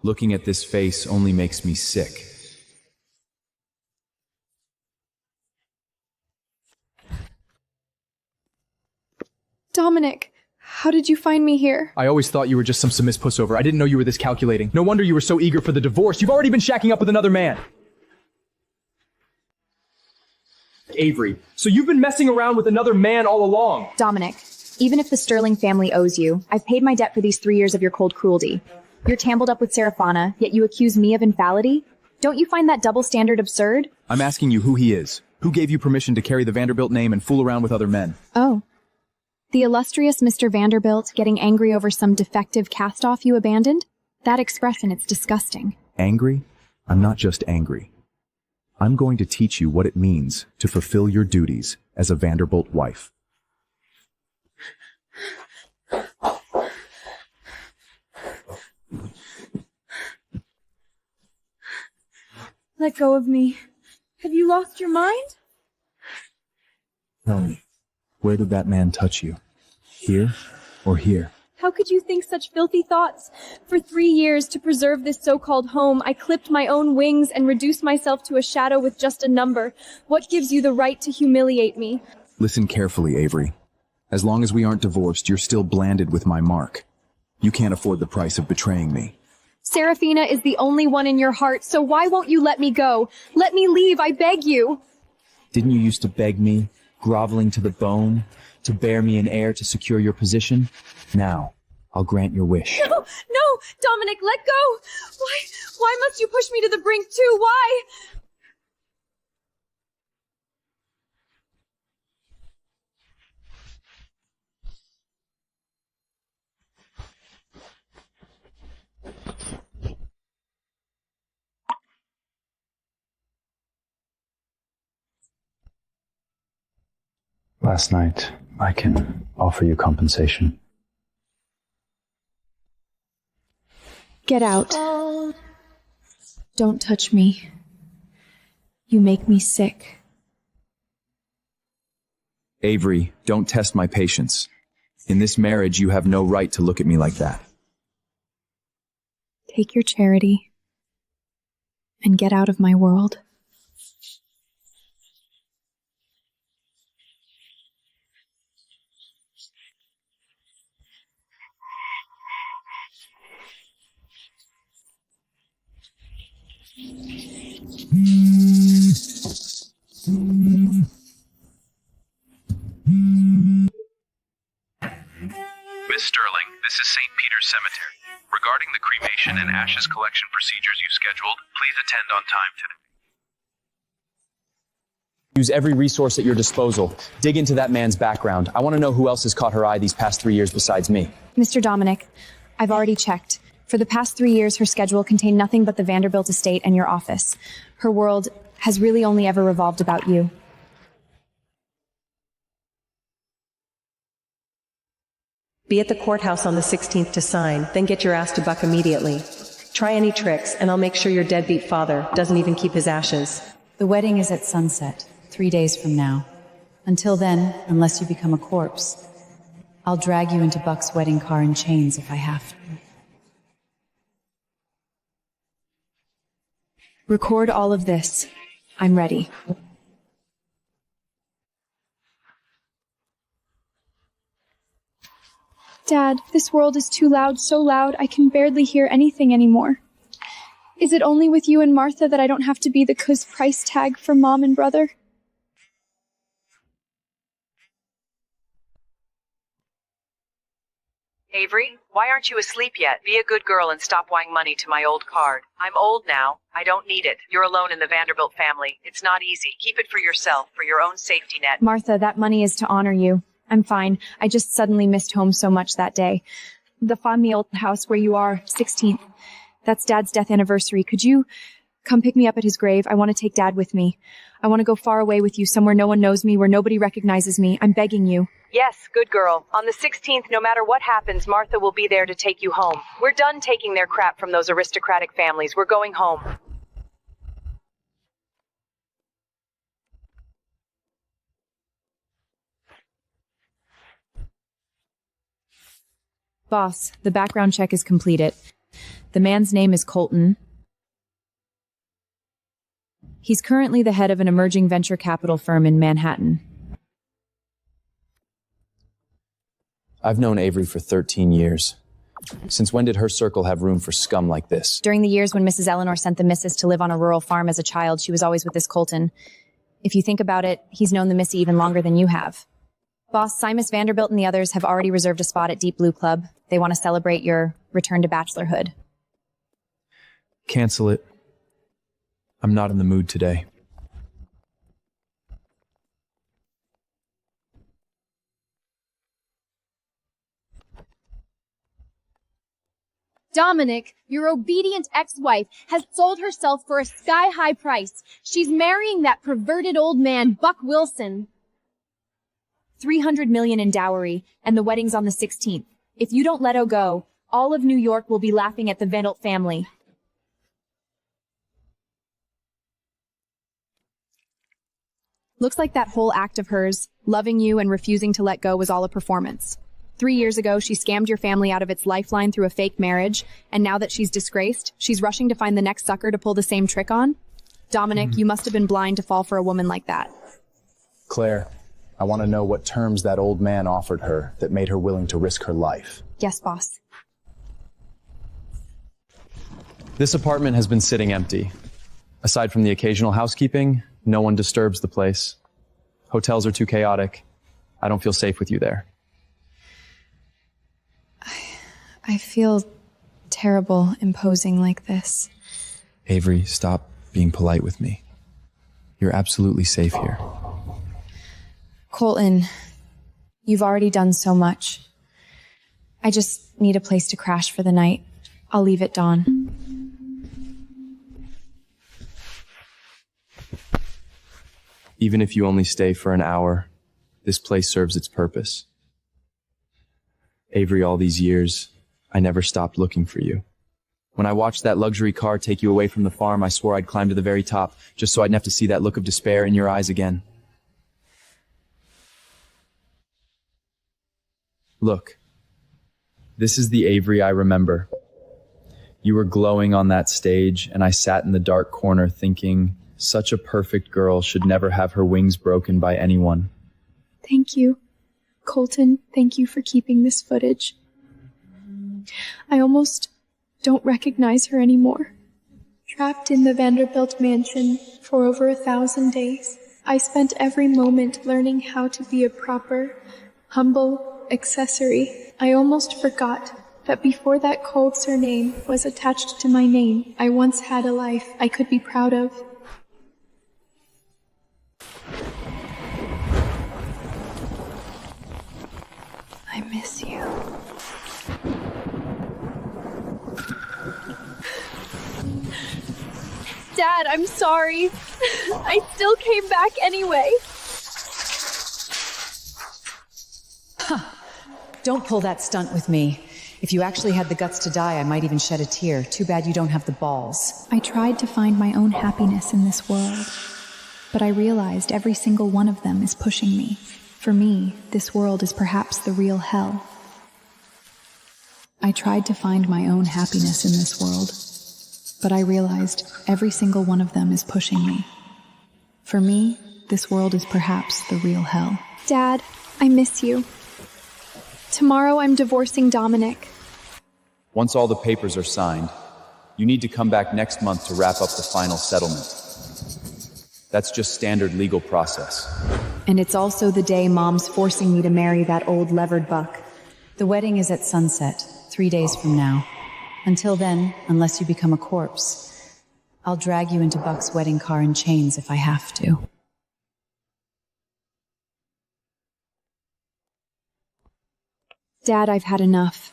Looking at this face only makes me sick. Dominic, how did you find me here? I always thought you were just some submiss pussover. I didn't know you were this calculating. No wonder you were so eager for the divorce. You've already been shacking up with another man. Avery, so you've been messing around with another man all along. Dominic, even if the Sterling family owes you, I've paid my debt for these 3 years of your cold cruelty. You're tambled up with Seraphina, yet you accuse me of infallibility? Don't you find that double standard absurd? I'm asking you who he is. Who gave you permission to carry the Vanderbilt name and fool around with other men? Oh. The illustrious Mr. Vanderbilt getting angry over some defective cast-off you abandoned? That expression, it's disgusting. Angry? I'm not just angry. I'm going to teach you what it means to fulfill your duties as a Vanderbilt wife. Let go of me. Have you lost your mind? Tell me, where did that man touch you? Here or here? How could you think such filthy thoughts? For 3 years, to preserve this so-called home, I clipped my own wings and reduced myself to a shadow with just a number. What gives you the right to humiliate me? Listen carefully, Avery. As long as we aren't divorced, you're still blanded with my mark. You can't afford the price of betraying me. Seraphina is the only one in your heart, so why won't you let me go? Let me leave, I beg you. Didn't you used to beg me, groveling to the bone, to bear me an heir to secure your position? Now, I'll grant your wish. No, no, Dominic, let go. Why must you push me to the brink too? Why? Last night, I can offer you compensation. Get out. Don't touch me. You make me sick. Avery, don't test my patience. In this marriage, you have no right to look at me like that. Take your charity and get out of my world. Miss Sterling, this is St. Peter's Cemetery. Regarding the cremation and ashes collection procedures you scheduled, please attend on time today. Use every resource at your disposal. Dig into that man's background. I want to know who else has caught her eye these past 3 years besides me. Mr. Dominic, I've already checked. For the past 3 years, her schedule contained nothing but the Vanderbilt estate and your office. Her world has really only ever revolved about you. Be at the courthouse on the 16th to sign, then get your ass to Buck immediately. Try any tricks, and I'll make sure your deadbeat father doesn't even keep his ashes. The wedding is at sunset, 3 days from now. Until then, unless you become a corpse, I'll drag you into Buck's wedding car in chains if I have to. Record all of this. I'm ready. Dad, this world is too loud, so loud, I can barely hear anything anymore. Is it only with you and Martha that I don't have to be the cuz price tag for Mom and brother? Avery, why aren't you asleep yet? Be a good girl and stop wiring money to my old card. I'm old now. I don't need it. You're alone in the Vanderbilt family. It's not easy. Keep it for yourself, for your own safety net. Martha, that money is to honor you. I'm fine. I just suddenly missed home so much that day. The family old house where you are, 16th. That's Dad's death anniversary. Could you come pick me up at his grave? I want to take Dad with me. I want to go far away with you, somewhere no one knows me, where nobody recognizes me. I'm begging you. Yes, good girl. On the 16th, no matter what happens, Martha will be there to take you home. We're done taking their crap from those aristocratic families. We're going home. Boss, the background check is completed. The man's name is Colton. He's currently the head of an emerging venture capital firm in Manhattan. I've known Avery for 13 years. Since when did her circle have room for scum like this? During the years when Mrs. Eleanor sent the missus to live on a rural farm as a child, she was always with this Colton. If you think about it, he's known the missy even longer than you have. Boss, Simus Vanderbilt and the others have already reserved a spot at Deep Blue Club. They want to celebrate your return to bachelorhood. Cancel it. I'm not in the mood today. Dominic, your obedient ex-wife, has sold herself for a sky-high price. She's marrying that perverted old man, Buck Wilson. $300 million in dowry, and the wedding's on the 16th. If you don't let her go, all of New York will be laughing at the Vanderbilt family. Looks like that whole act of hers, loving you and refusing to let go, was all a performance. 3 years ago, she scammed your family out of its lifeline through a fake marriage, and now that she's disgraced, she's rushing to find the next sucker to pull the same trick on? Dominic, you must have been blind to fall for a woman like that. Claire, I want to know what terms that old man offered her that made her willing to risk her life. Yes, boss. This apartment has been sitting empty. Aside from the occasional housekeeping, no one disturbs the place. Hotels are too chaotic. I don't feel safe with you there. I feel terrible imposing like this. Avery, stop being polite with me. You're absolutely safe here. Colton, you've already done so much. I just need a place to crash for the night. I'll leave at dawn. Even if you only stay for an hour, this place serves its purpose. Avery, all these years, I never stopped looking for you. When I watched that luxury car take you away from the farm, I swore I'd climb to the very top, just so I'd never have to see that look of despair in your eyes again. Look, this is the Avery I remember. You were glowing on that stage, and I sat in the dark corner thinking, such a perfect girl should never have her wings broken by anyone. Thank you. Colton, thank you for keeping this footage. I almost don't recognize her anymore. Trapped in the Vanderbilt mansion for over 1,000 days, I spent every moment learning how to be a proper, humble accessory. I almost forgot that before that cold surname was attached to my name, I once had a life I could be proud of. I miss you. Dad, I'm sorry. I still came back anyway. Don't pull that stunt with me. If you actually had the guts to die, I might even shed a tear. Too bad you don't have the balls. I tried to find my own happiness in this world, but I realized every single one of them is pushing me. For me, this world is perhaps the real hell. I tried to find my own happiness in this world, but I realized every single one of them is pushing me. For me, this world is perhaps the real hell. Dad, I miss you. Tomorrow I'm divorcing Dominic. Once all the papers are signed, you need to come back next month to wrap up the final settlement. That's just standard legal process. And it's also the day Mom's forcing me to marry that old levered buck. The wedding is at sunset, 3 days from now. Until then, unless you become a corpse, I'll drag you into Buck's wedding car in chains if I have to. Dad, I've had enough.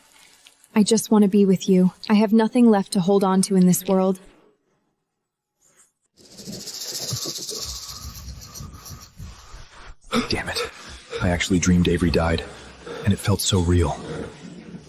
I just want to be with you. I have nothing left to hold on to in this world. Damn it. I actually dreamed Avery died, and it felt so real.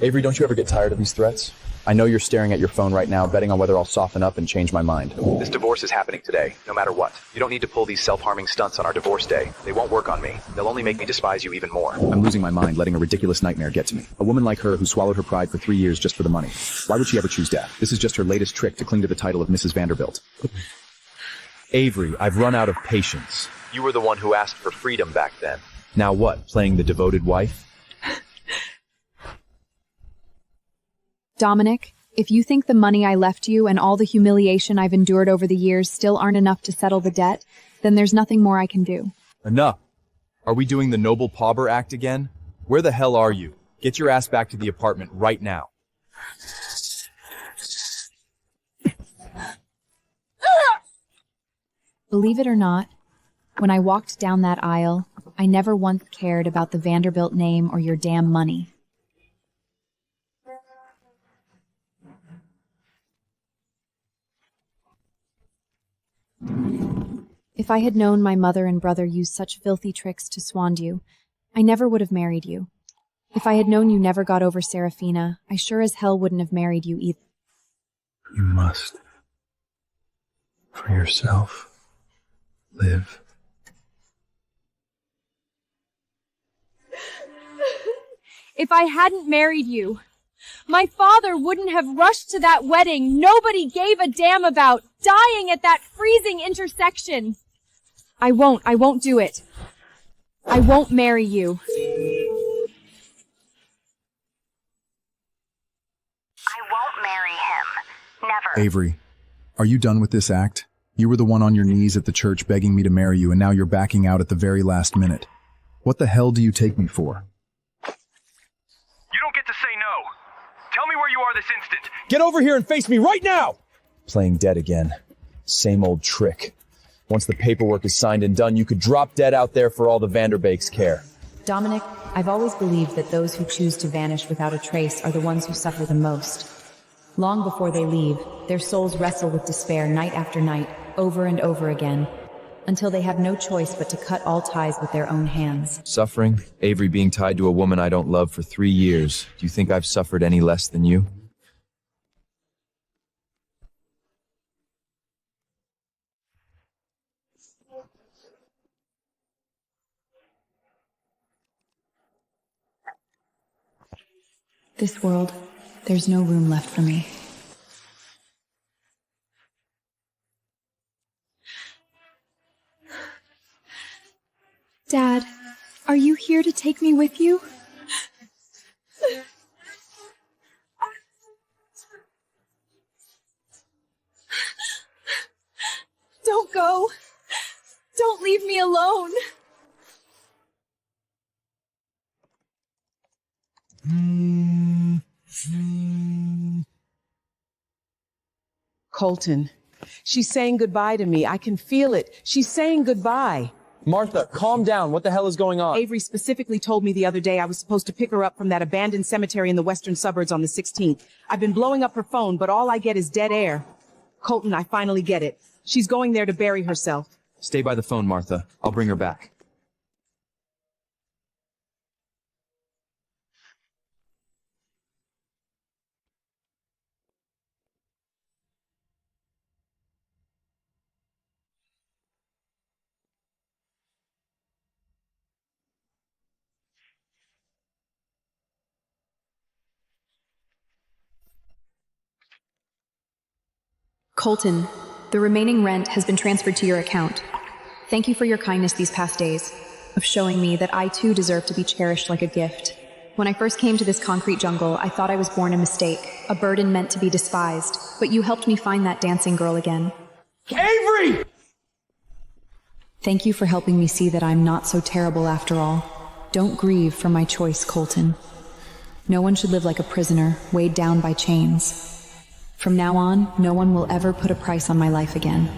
Avery, don't you ever get tired of these threats? I know you're staring at your phone right now, betting on whether I'll soften up and change my mind. This divorce is happening today, no matter what. You don't need to pull these self-harming stunts on our divorce day. They won't work on me. They'll only make me despise you even more. I'm losing my mind letting a ridiculous nightmare get to me. A woman like her who swallowed her pride for 3 years just for the money. Why would she ever choose death? This is just her latest trick to cling to the title of Mrs. Vanderbilt. Avery, I've run out of patience. You were the one who asked for freedom back then. Now what, playing the devoted wife? Dominic, if you think the money I left you and all the humiliation I've endured over the years still aren't enough to settle the debt, then there's nothing more I can do. Enough. Are we doing the noble pauper act again? Where the hell are you? Get your ass back to the apartment right now. Believe it or not, when I walked down that aisle, I never once cared about the Vanderbilt name or your damn money. If I had known my mother and brother used such filthy tricks to swand you, I never would have married you. If I had known you never got over Seraphina, I sure as hell wouldn't have married you either. You must, for yourself, live. If I hadn't married you, my father wouldn't have rushed to that wedding nobody gave a damn about, dying at that freezing intersection. I won't do it. I won't marry you. I won't marry him. Never. Avery, are you done with this act? You were the one on your knees at the church begging me to marry you, and now you're backing out at the very last minute. What the hell do you take me for? You don't get to say no. Tell me where you are this instant. Get over here and face me right now! Playing dead again. Same old trick. Once the paperwork is signed and done, you could drop dead out there for all the Vanderbakes care. Dominic, I've always believed that those who choose to vanish without a trace are the ones who suffer the most. Long before they leave, their souls wrestle with despair night after night, over and over again, until they have no choice but to cut all ties with their own hands. Suffering? Avery being tied to a woman I don't love for 3 years. Do you think I've suffered any less than you? This world, there's no room left for me. Dad, are you here to take me with you? Don't go. Don't leave me alone. Colton, she's saying goodbye to me. I can feel it. She's saying goodbye. Martha, calm down. What the hell is going on? Avery specifically told me the other day I was supposed to pick her up from that abandoned cemetery in the western suburbs on the 16th. I've been blowing up her phone, but all I get is dead air. Colton, I finally get it. She's going there to bury herself. Stay by the phone, Martha. I'll bring her back. Colton, the remaining rent has been transferred to your account. Thank you for your kindness these past days, of showing me that I too deserve to be cherished like a gift. When I first came to this concrete jungle, I thought I was born a mistake, a burden meant to be despised, but you helped me find that dancing girl again. Avery! Thank you for helping me see that I'm not so terrible after all. Don't grieve for my choice, Colton. No one should live like a prisoner, weighed down by chains. From now on, no one will ever put a price on my life again.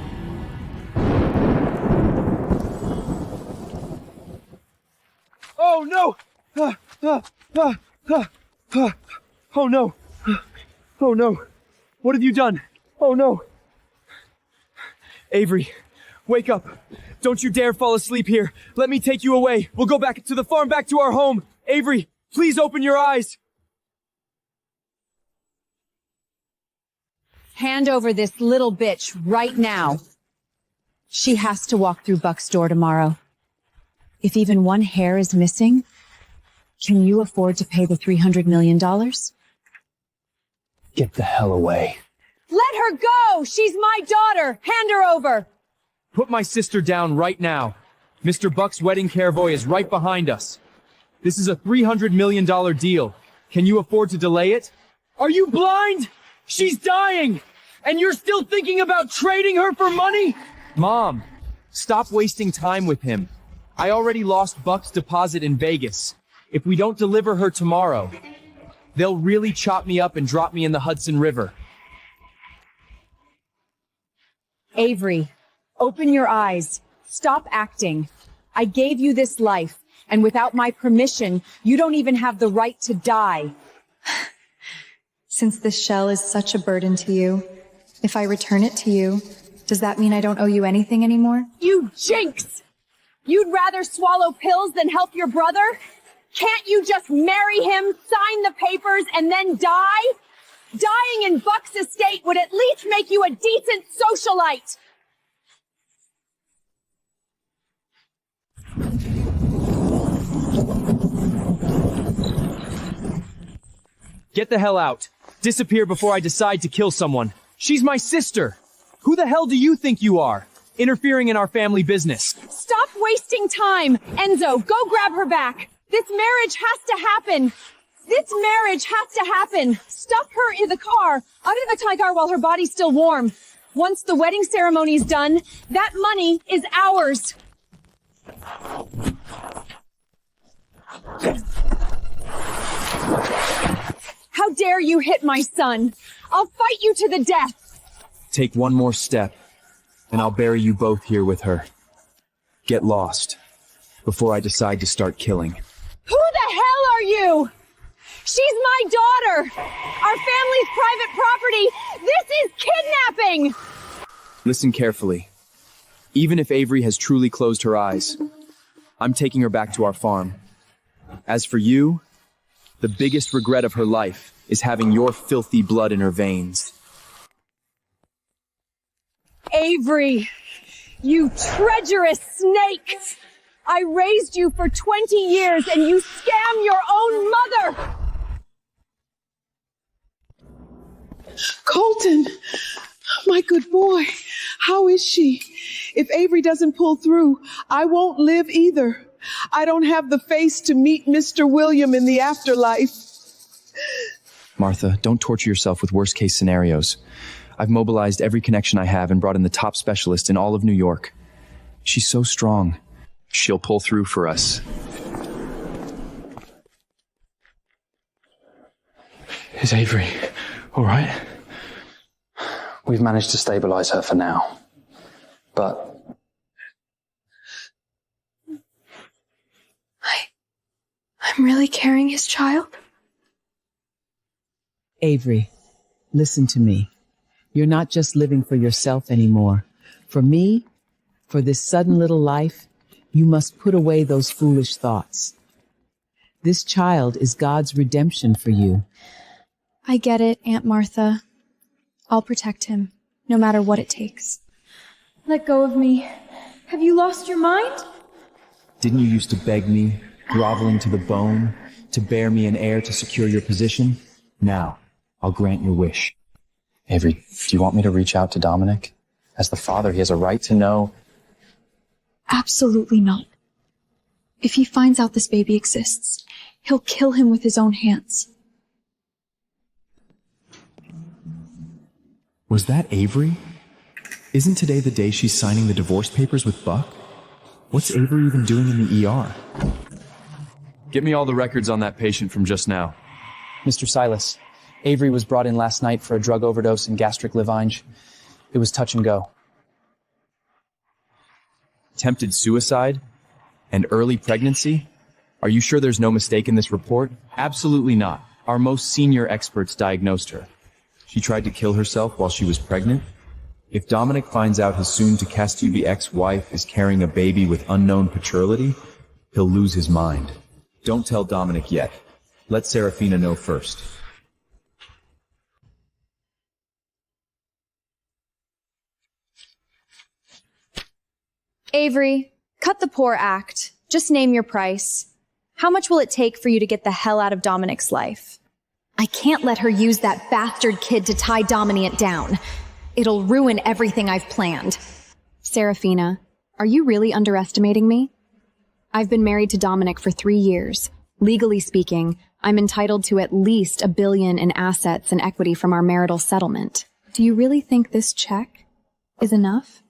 Oh no! Oh no! Oh no! What have you done? Oh no! Avery, wake up! Don't you dare fall asleep here! Let me take you away! We'll go back to the farm, back to our home! Avery, please open your eyes! Hand over this little bitch right now. She has to walk through Buck's door tomorrow. If even one hair is missing, can you afford to pay the $300 million? Get the hell away. Let her go! She's my daughter! Hand her over! Put my sister down right now. Mr. Buck's wedding convoy is right behind us. This is a $300 million deal. Can you afford to delay it? Are you blind? She's dying! And you're still thinking about trading her for money? Mom, stop wasting time with him. I already lost Buck's deposit in Vegas. If we don't deliver her tomorrow, they'll really chop me up and drop me in the Hudson River. Avery, open your eyes. Stop acting. I gave you this life, and without my permission, you don't even have the right to die. Since this shell is such a burden to you, if I return it to you, does that mean I don't owe you anything anymore? You jinx! You'd rather swallow pills than help your brother? Can't you just marry him, sign the papers, and then die? Dying in Buck's estate would at least make you a decent socialite! Get the hell out. Disappear before I decide to kill someone. She's my sister. Who the hell do you think you are? Interfering in our family business. Stop wasting time! Enzo, go grab her back! This marriage has to happen! This marriage has to happen! Stuff her in the car, under the tie car while her body's still warm. Once the wedding ceremony's done, that money is ours! How dare you hit my son! I'll fight you to the death! Take one more step, and I'll bury you both here with her. Get lost, before I decide to start killing. Who the hell are you? She's my daughter! Our family's private property! This is kidnapping! Listen carefully. Even if Avery has truly closed her eyes, I'm taking her back to our farm. As for you, the biggest regret of her life is having your filthy blood in her veins. Avery, you treacherous snake! I raised you for 20 years and you scam your own mother! Colton, my good boy, how is she? If Avery doesn't pull through, I won't live either. I don't have the face to meet Mr. William in the afterlife. Martha, don't torture yourself with worst-case scenarios. I've mobilized every connection I have and brought in the top specialist in all of New York. She's so strong. She'll pull through for us. Is Avery all right? We've managed to stabilize her for now. But I'm really carrying his child? Avery, listen to me. You're not just living for yourself anymore. For me, for this sudden little life, you must put away those foolish thoughts. This child is God's redemption for you. I get it, Aunt Martha. I'll protect him, no matter what it takes. Let go of me. Have you lost your mind? Didn't you used to beg me, groveling to the bone, to bear me an heir to secure your position? Now, I'll grant your wish. Avery, do you want me to reach out to Dominic? As the father, he has a right to know. Absolutely not. If he finds out this baby exists, he'll kill him with his own hands. Was that Avery? Isn't today the day she's signing the divorce papers with Buck? What's Avery even doing in the ER? Get me all the records on that patient from just now. Mr. Silas, Avery was brought in last night for a drug overdose and gastric lavage. It was touch and go. Attempted suicide? And early pregnancy? Are you sure there's no mistake in this report? Absolutely not. Our most senior experts diagnosed her. She tried to kill herself while she was pregnant. If Dominic finds out his soon-to-cast-to-be ex-wife is carrying a baby with unknown paternity, he'll lose his mind. Don't tell Dominic yet. Let Seraphina know first. Avery, cut the poor act. Just name your price. How much will it take for you to get the hell out of Dominic's life? I can't let her use that bastard kid to tie Dominic down. It'll ruin everything I've planned. Seraphina, are you really underestimating me? I've been married to Dominic for 3 years. Legally speaking, I'm entitled to at least $1 billion in assets and equity from our marital settlement. Do you really think this check is enough?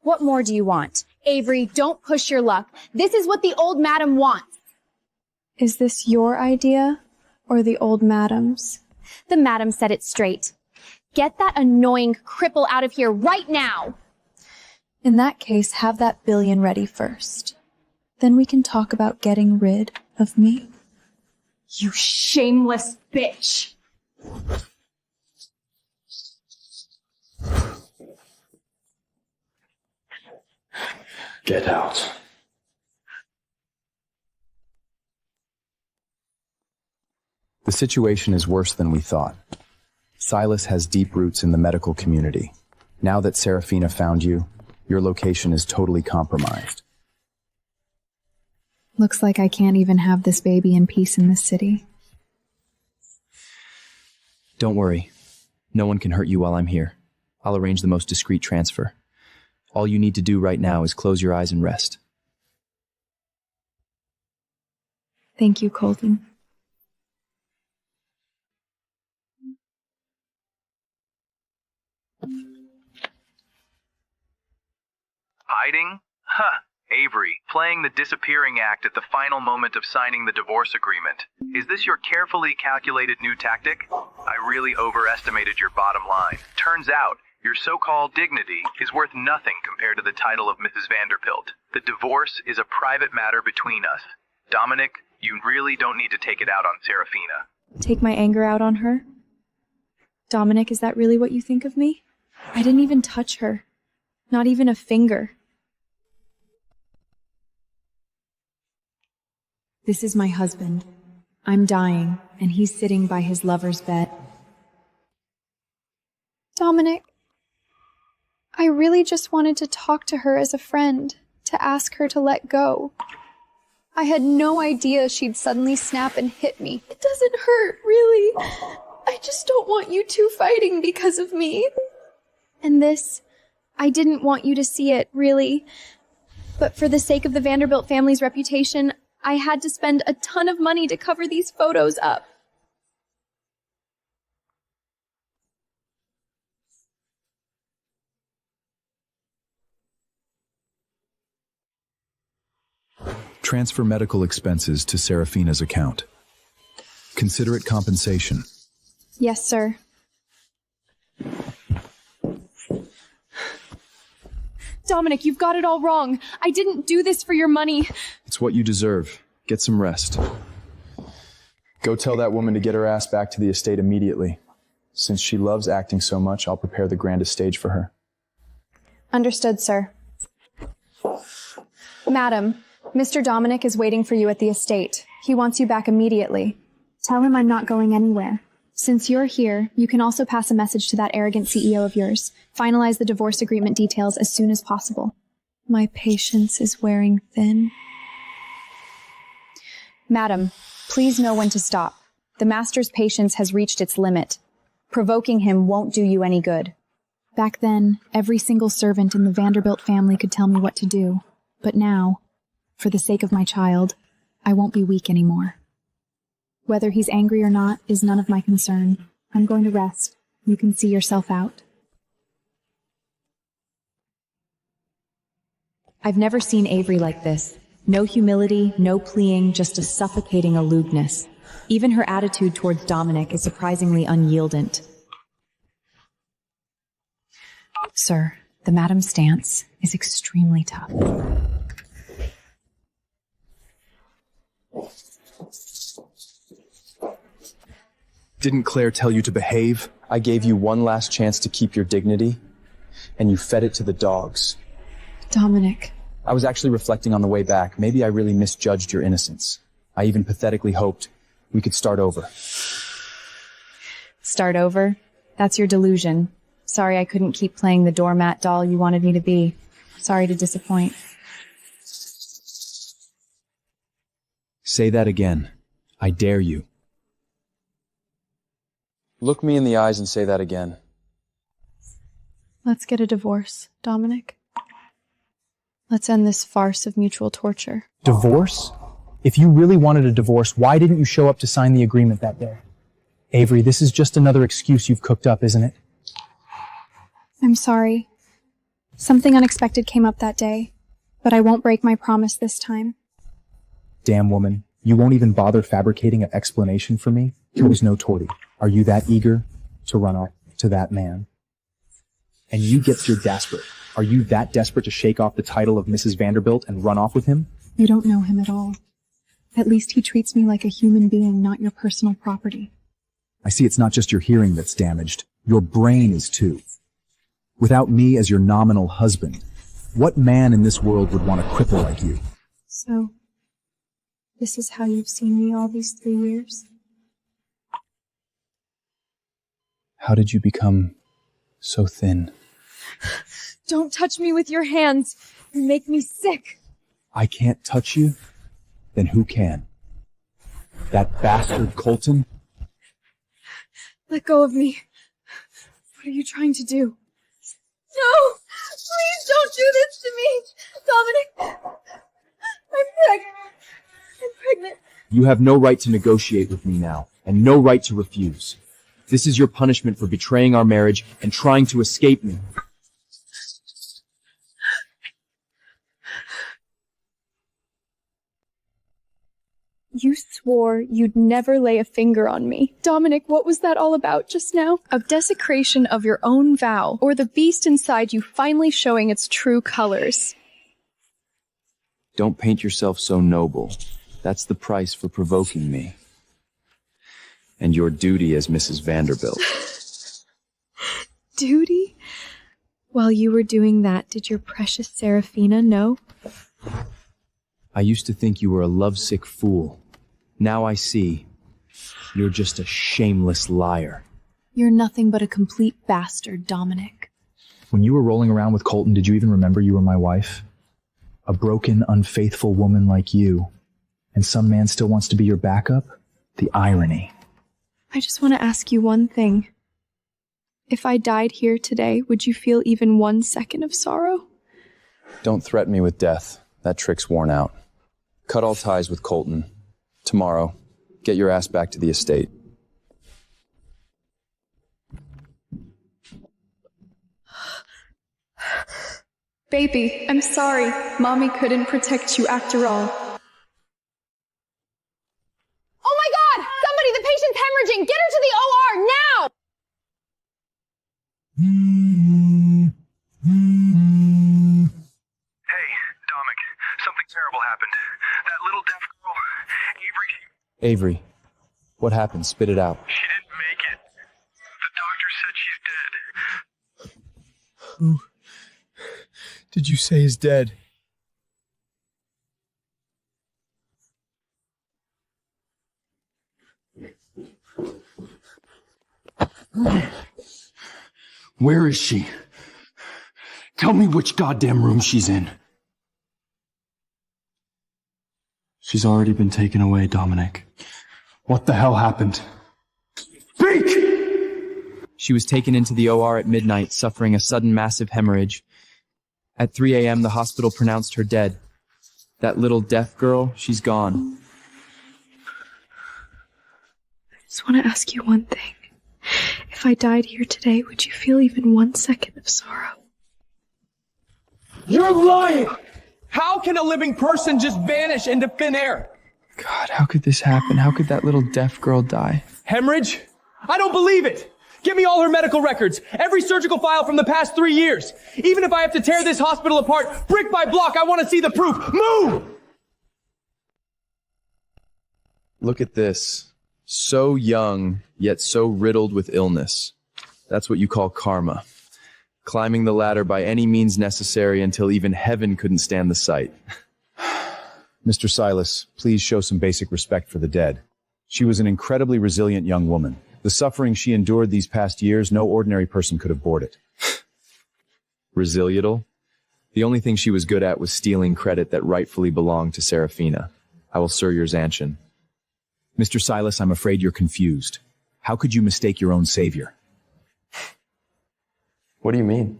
What more do you want? Avery, don't push your luck. This is what the old madam wants. Is this your idea or the old madam's? The madam said it straight. Get that annoying cripple out of here right now. In that case, have that $1 billion ready first. Then we can talk about getting rid of me. You shameless bitch. Get out. The situation is worse than we thought. Silas has deep roots in the medical community. Now that Seraphina found you, your location is totally compromised. Looks like I can't even have this baby in peace in this city. Don't worry. No one can hurt you while I'm here. I'll arrange the most discreet transfer. All you need to do right now is close your eyes and rest. Thank you, Colton. Hiding? Huh. Avery, playing the disappearing act at the final moment of signing the divorce agreement. Is this your carefully calculated new tactic? I really overestimated your bottom line. Turns out, your so-called dignity is worth nothing compared to the title of Mrs. Vanderbilt. The divorce is a private matter between us. Dominic, you really don't need to take it out on Seraphina. Take my anger out on her? Dominic, is that really what you think of me? I didn't even touch her. Not even a finger. This is my husband. I'm dying, and he's sitting by his lover's bed. Dominic, I really just wanted to talk to her as a friend, to ask her to let go. I had no idea she'd suddenly snap and hit me. It doesn't hurt, really. I just don't want you two fighting because of me. And this, I didn't want you to see it, really. But for the sake of the Vanderbilt family's reputation, I had to spend a ton of money to cover these photos up. Transfer medical expenses to Seraphina's account. Consider it compensation. Yes, sir. Dominic, you've got it all wrong. I didn't do this for your money. It's what you deserve. Get some rest. Go tell that woman to get her ass back to the estate immediately. Since she loves acting so much, I'll prepare the grandest stage for her. Understood, sir. Madam, Mr. Dominic is waiting for you at the estate. He wants you back immediately. Tell him I'm not going anywhere. Since you're here, you can also pass a message to that arrogant CEO of yours. Finalize the divorce agreement details as soon as possible. My patience is wearing thin. Madam, please know when to stop. The master's patience has reached its limit. Provoking him won't do you any good. Back then, every single servant in the Vanderbilt family could tell me what to do. But now, for the sake of my child, I won't be weak anymore. Whether he's angry or not is none of my concern. I'm going to rest. You can see yourself out. I've never seen Avery like this. No humility, no pleading, just a suffocating aloofness. Even her attitude towards Dominic is surprisingly unyielding. Sir, the madam's stance is extremely tough. Didn't Claire tell you to behave? I gave you one last chance to keep your dignity, and you fed it to the dogs. Dominic. I was actually reflecting on the way back. Maybe I really misjudged your innocence. I even pathetically hoped we could start over. Start over? That's your delusion. Sorry I couldn't keep playing the doormat doll you wanted me to be. Sorry to disappoint. Say that again. I dare you. Look me in the eyes and say that again. Let's get a divorce, Dominic. Let's end this farce of mutual torture. Divorce? If you really wanted a divorce, why didn't you show up to sign the agreement that day? Avery, this is just another excuse you've cooked up, isn't it? I'm sorry. Something unexpected came up that day, but I won't break my promise this time. Damn woman, you won't even bother fabricating an explanation for me? Who's no torty? Are you that eager to run off to that man? And you get you're desperate. Are you that desperate to shake off the title of Mrs. Vanderbilt and run off with him? You don't know him at all. At least he treats me like a human being, not your personal property. I see it's not just your hearing that's damaged. Your brain is too. Without me as your nominal husband, what man in this world would want a cripple like you? So, this is how you've seen me all these 3 years? How did you become so thin? Don't touch me with your hands. You make me sick. I can't touch you? Then who can? That bastard Colton? Let go of me. What are you trying to do? No! Please don't do this to me! Dominic! I'm pregnant. You have no right to negotiate with me now, and no right to refuse. This is your punishment for betraying our marriage and trying to escape me. You swore you'd never lay a finger on me. Dominic, what was that all about just now? A desecration of your own vow, or the beast inside you finally showing its true colors? Don't paint yourself so noble. That's the price for provoking me. And your duty as Mrs. Vanderbilt. Duty? While you were doing that, did your precious Seraphina know? I used to think you were a lovesick fool. Now I see. You're just a shameless liar. You're nothing but a complete bastard, Dominic. When you were rolling around with Colton, did you even remember you were my wife? A broken, unfaithful woman like you. And some man still wants to be your backup? The irony. I just want to ask you one thing. If I died here today, would you feel even 1 second of sorrow? Don't threaten me with death. That trick's worn out. Cut all ties with Colton. Tomorrow, get your ass back to the estate. Baby, I'm sorry. Mommy couldn't protect you after all. Oh my God! Somebody, the patient's hemorrhaging! Get her to the OR, now! Hey, Dominic, something terrible happened. That little deaf girl, Avery... Avery, what happened? Spit it out. She didn't make it. The doctor said she's dead. Did you say is dead? Where is she? Tell me which goddamn room she's in. She's already been taken away, Dominic. What the hell happened? Speak! She was taken into the OR at midnight, suffering a sudden massive hemorrhage. At 3 a.m., the hospital pronounced her dead. That little deaf girl, she's gone. I just want to ask you one thing. If I died here today, would you feel even 1 second of sorrow? You're lying! How can a living person just vanish into thin air? God, how could this happen? How could that little deaf girl die? Hemorrhage? I don't believe it! Give me all her medical records, every surgical file from the past 3 years. Even if I have to tear this hospital apart, brick by block, I want to see the proof. Move! Look at this. So young, yet so riddled with illness. That's what you call karma. Climbing the ladder by any means necessary until even heaven couldn't stand the sight. Mr. Silas, please show some basic respect for the dead. She was an incredibly resilient young woman. The suffering she endured these past years, no ordinary person could have borne it. Resilient? The only thing she was good at was stealing credit that rightfully belonged to Seraphina. I will Sir your Zanchin. Mr. Silas, I'm afraid you're confused. How could you mistake your own savior? What do you mean?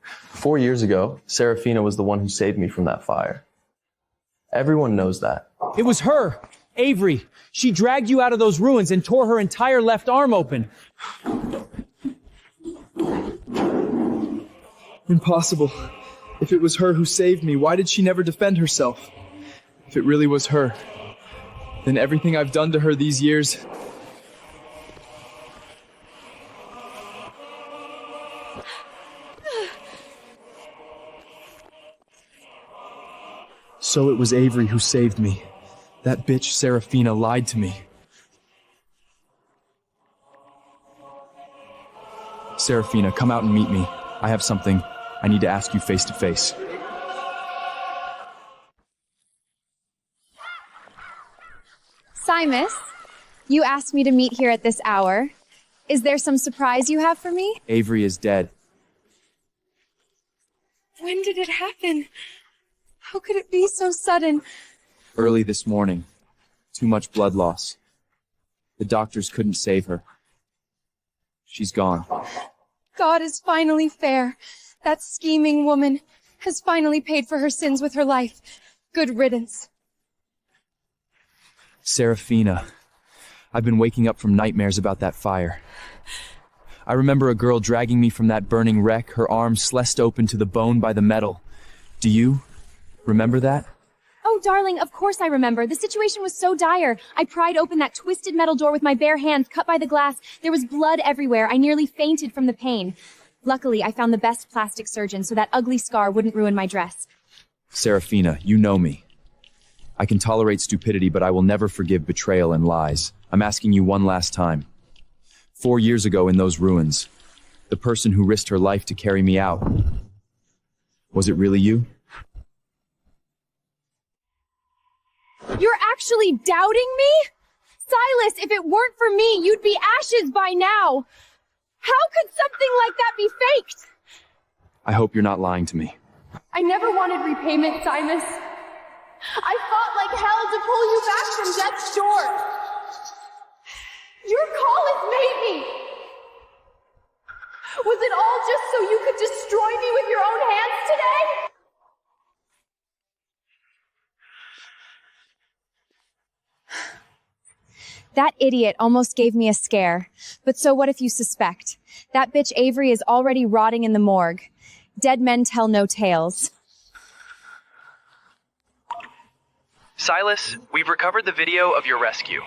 4 years ago, Seraphina was the one who saved me from that fire. Everyone knows that. It was her, Avery. She dragged you out of those ruins and tore her entire left arm open. Impossible. If it was her who saved me, why did she never defend herself? If it really was her, then everything I've done to her these years... So it was Avery who saved me. That bitch Seraphina lied to me. Seraphina, come out and meet me. I have something I need to ask you face to face. Simus, you asked me to meet here at this hour. Is there some surprise you have for me? Avery is dead. When did it happen? How could it be so sudden? Early this morning. Too much blood loss. The doctors couldn't save her. She's gone. God is finally fair. That scheming woman has finally paid for her sins with her life. Good riddance. Seraphina. I've been waking up from nightmares about that fire. I remember a girl dragging me from that burning wreck, her arms sliced open to the bone by the metal. Do you remember that? Oh, darling, of course I remember. The situation was so dire. I pried open that twisted metal door with my bare hands, cut by the glass. There was blood everywhere. I nearly fainted from the pain. Luckily, I found the best plastic surgeon so that ugly scar wouldn't ruin my dress. Seraphina, you know me. I can tolerate stupidity, but I will never forgive betrayal and lies. I'm asking you one last time. 4 years ago in those ruins, the person who risked her life to carry me out, was it really you? You're actually doubting me? Silas, if it weren't for me, you'd be ashes by now. How could something like that be faked? I hope you're not lying to me. I never wanted repayment, Simus. I fought like hell to pull you back from death's door. Your call has made me. Was it all just so you could destroy me with your own hands today? That idiot almost gave me a scare. But so what if you suspect? That bitch Avery is already rotting in the morgue. Dead men tell no tales. Silas, we've recovered the video of your rescue.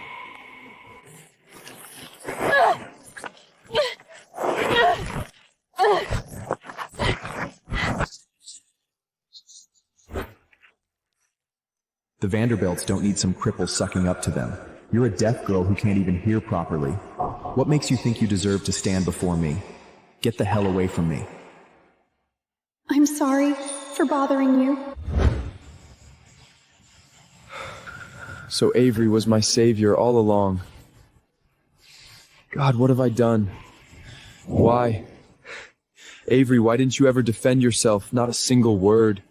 The Vanderbilts don't need some cripple sucking up to them. You're a deaf girl who can't even hear properly. What makes you think you deserve to stand before me? Get the hell away from me. I'm sorry. for bothering you. So Avery was my savior all along. God, what have I done? Why? Avery, why didn't you ever defend yourself? Not a single word.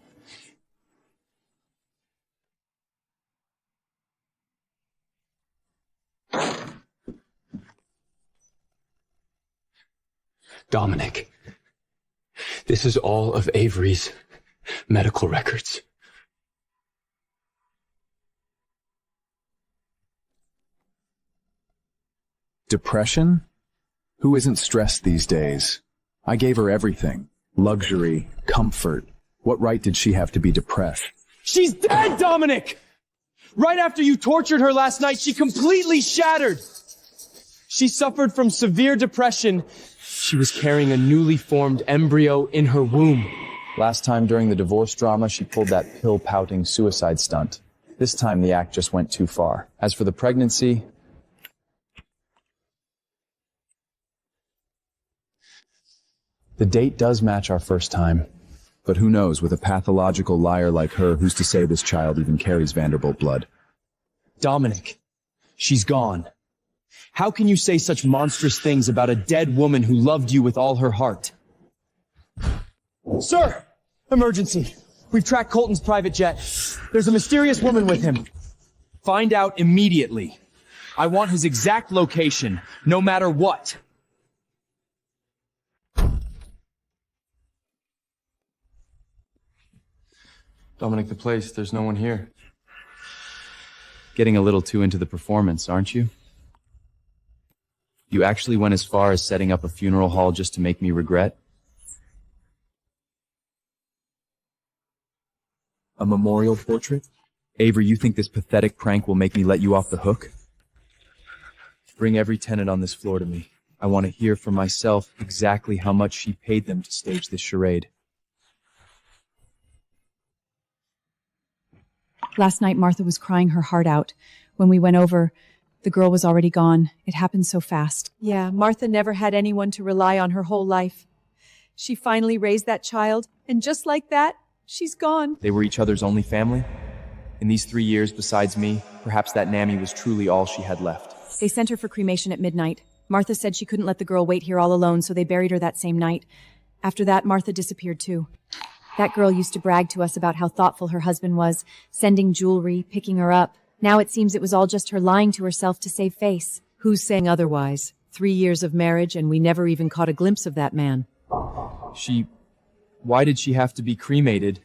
Dominic, this is all of Avery's medical records. Depression? Who isn't stressed these days? I gave her everything. Luxury, comfort. What right did she have to be depressed? She's dead, Dominic! Right after you tortured her last night, she completely shattered. She suffered from severe depression. She was carrying a newly formed embryo in her womb. Last time during the divorce drama, she pulled that pill-pouting suicide stunt. This time the act just went too far. As for the pregnancy, the date does match our first time. But who knows, with a pathological liar like her, who's to say this child even carries Vanderbilt blood? Dominic, she's gone. How can you say such monstrous things about a dead woman who loved you with all her heart? Sir! Emergency. We've tracked Colton's private jet. There's a mysterious woman with him. Find out immediately. I want his exact location, no matter what. Dominic, the place, there's no one here. getting a little too into the performance, aren't you? You actually went as far as setting up a funeral hall just to make me regret? A memorial portrait? Avery, you think this pathetic prank will make me let you off the hook? Bring every tenant on this floor to me. I want to hear for myself exactly how much she paid them to stage this charade. Last night, Martha was crying her heart out. When we went over, the girl was already gone. It happened so fast. Yeah, Martha never had anyone to rely on her whole life. She finally raised that child, and just like that, she's gone. They were each other's only family? In these 3 years, besides me, perhaps that Nammy was truly all she had left. They sent her for cremation at midnight. Martha said she couldn't let the girl wait here all alone, so they buried her that same night. After that, Martha disappeared too. That girl used to brag to us about how thoughtful her husband was, sending jewelry, picking her up. Now it seems it was all just her lying to herself to save face. Who's saying otherwise? 3 years of marriage, and we never even caught a glimpse of that man. Why did she have to be cremated?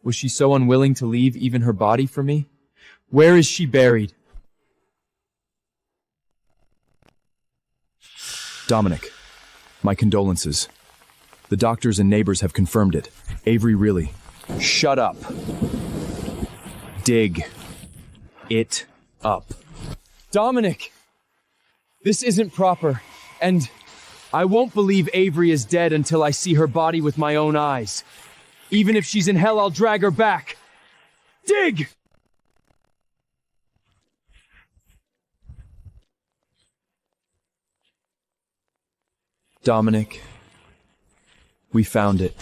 Was she so unwilling to leave even her body for me? Where is she buried? Dominic, my condolences. The doctors and neighbors have confirmed it. Avery really. Shut up. Dig it up. Dominic! This isn't proper, and I won't believe Avery is dead until I see her body with my own eyes. Even if she's in hell, I'll drag her back. Dig! Dominic, we found it.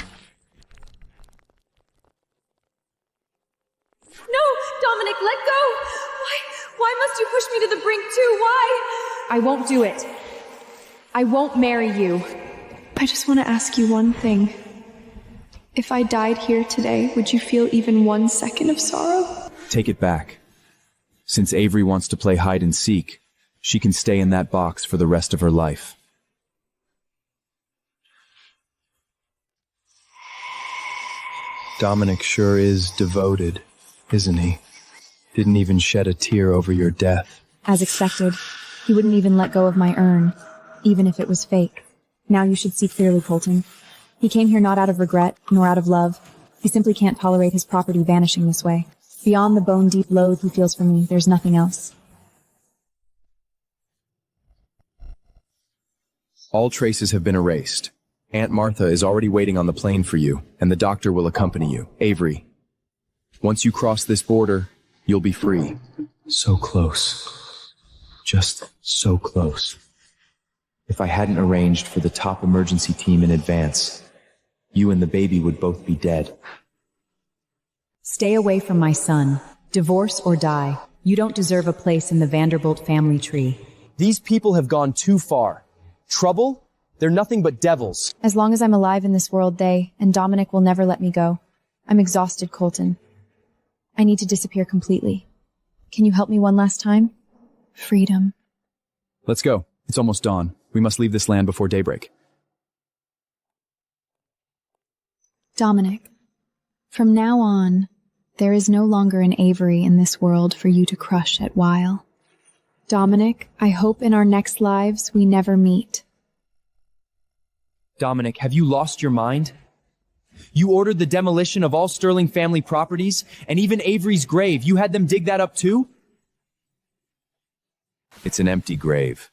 No, Dominic, let go! Why must you push me to the brink too? Why? I won't do it. I won't marry you. I just want to ask you one thing. If I died here today, would you feel even 1 second of sorrow? Take it back. Since Avery wants to play hide and seek, she can stay in that box for the rest of her life. Dominic sure is devoted, isn't he? Didn't even shed a tear over your death. As expected, he wouldn't even let go of my urn, even if it was fake. Now you should see clearly, Colton. He came here not out of regret, nor out of love. He simply can't tolerate his property vanishing this way. Beyond the bone-deep loathe he feels for me, there's nothing else. All traces have been erased. Aunt Martha is already waiting on the plane for you, and the doctor will accompany you. Avery, once you cross this border, you'll be free. So close. Just so close. If I hadn't arranged for the top emergency team in advance, you and the baby would both be dead. Stay away from my son. Divorce or die. You don't deserve a place in the Vanderbilt family tree. These people have gone too far. Trouble? They're nothing but devils. As long as I'm alive in this world, they and Dominic will never let me go. I'm exhausted, Colton. I need to disappear completely. Can you help me one last time? Freedom. Let's go. It's almost dawn. We must leave this land before daybreak. Dominic, from now on, there is no longer an Avery in this world for you to crush at while. Dominic, I hope in our next lives we never meet. Dominic, have you lost your mind? You ordered the demolition of all Sterling family properties, and even Avery's grave. You had them dig that up too? It's an empty grave.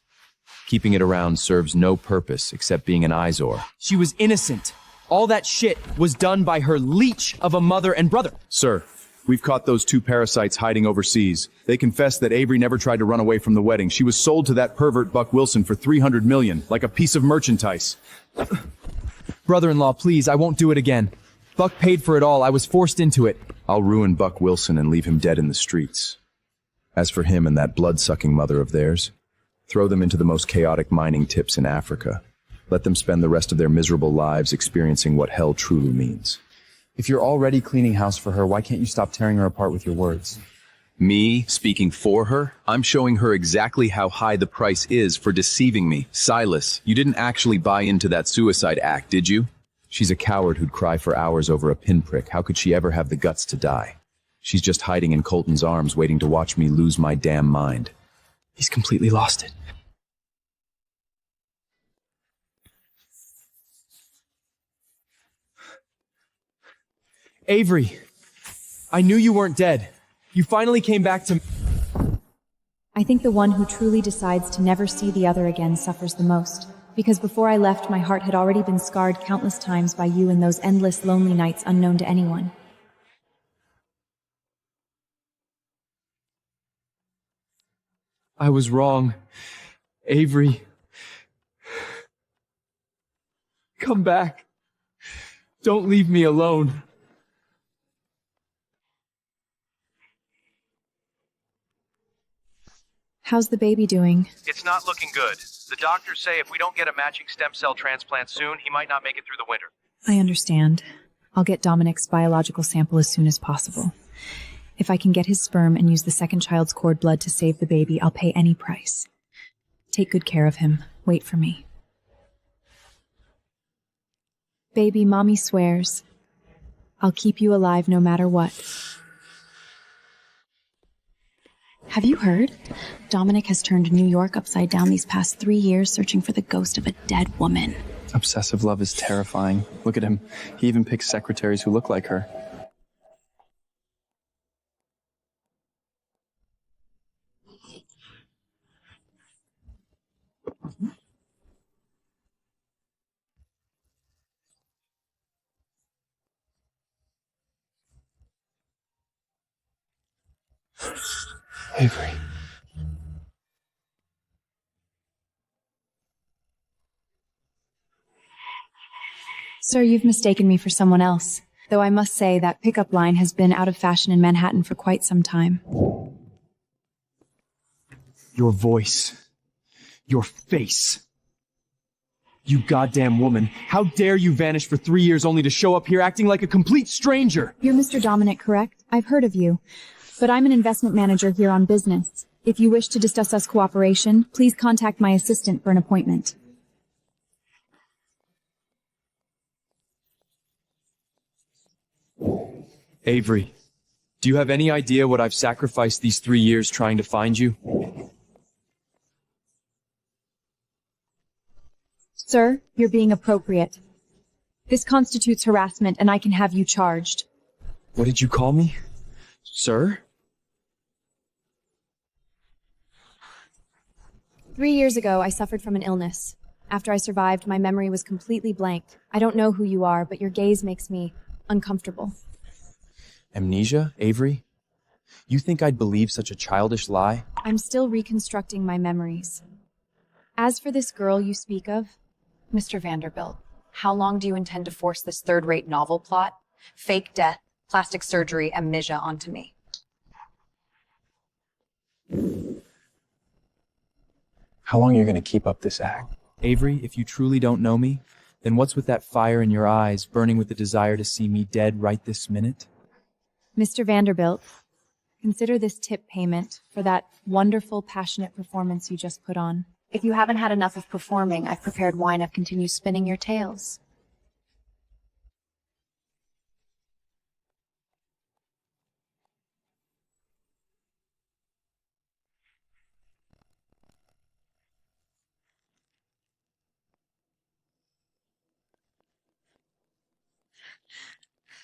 Keeping it around serves no purpose except being an eyesore. She was innocent. All that shit was done by her leech of a mother and brother. Sir, we've caught those two parasites hiding overseas. They confessed that Avery never tried to run away from the wedding. She was sold to that pervert Buck Wilson for $300 million, like a piece of merchandise. Brother-in-law, please, I won't do it again. Buck paid for it all. I was forced into it. I'll ruin Buck Wilson and leave him dead in the streets. As for him and that blood-sucking mother of theirs, throw them into the most chaotic mining tips in Africa. Let them spend the rest of their miserable lives experiencing what hell truly means. If you're already cleaning house for her, why can't you stop tearing her apart with your words? Me speaking for her? I'm showing her exactly how high the price is for deceiving me. Silas, you didn't actually buy into that suicide act, did you? She's a coward who'd cry for hours over a pinprick. How could she ever have the guts to die? She's just hiding in Colton's arms, waiting to watch me lose my damn mind. He's completely lost it. Avery, I knew you weren't dead. You finally came back to me. I think the one who truly decides to never see the other again suffers the most. Because before I left, my heart had already been scarred countless times by you in those endless lonely nights unknown to anyone. I was wrong. Avery. Come back. Don't leave me alone. How's the baby doing? It's not looking good. The doctors say if we don't get a matching stem cell transplant soon, he might not make it through the winter. I understand. I'll get Dominic's biological sample as soon as possible. If I can get his sperm and use the second child's cord blood to save the baby, I'll pay any price. Take good care of him. Wait for me. Baby, Mommy swears. I'll keep you alive no matter what. Have you heard? Dominic has turned New York upside down these past 3 years searching for the ghost of a dead woman. Obsessive love is terrifying. Look at him. He even picks secretaries who look like her. Avery. Sir, you've mistaken me for someone else. Though I must say that pickup line has been out of fashion in Manhattan for quite some time. Your voice. Your face. You goddamn woman. How dare you vanish for 3 years only to show up here acting like a complete stranger? You're Mr. Dominic, correct? I've heard of you. But I'm an investment manager here on business. If you wish to discuss us cooperation, please contact my assistant for an appointment. Avery, do you have any idea what I've sacrificed these 3 years trying to find you? Sir, you're being appropriate. This constitutes harassment and I can have you charged. What did you call me? Sir? 3 years ago, I suffered from an illness. After I survived, my memory was completely blank. I don't know who you are, but your gaze makes me uncomfortable. Amnesia, Avery? You think I'd believe such a childish lie? I'm still reconstructing my memories. As for this girl you speak of, Mr. Vanderbilt, how long do you intend to force this third-rate novel plot? Fake death, plastic surgery amnesia onto me. How long are you going to keep up this act? Avery, if you truly don't know me, then what's with that fire in your eyes, burning with the desire to see me dead right this minute? Mr. Vanderbilt, consider this tip payment for that wonderful, passionate performance you just put on. If you haven't had enough of performing, I've prepared wine of continue spinning your tales.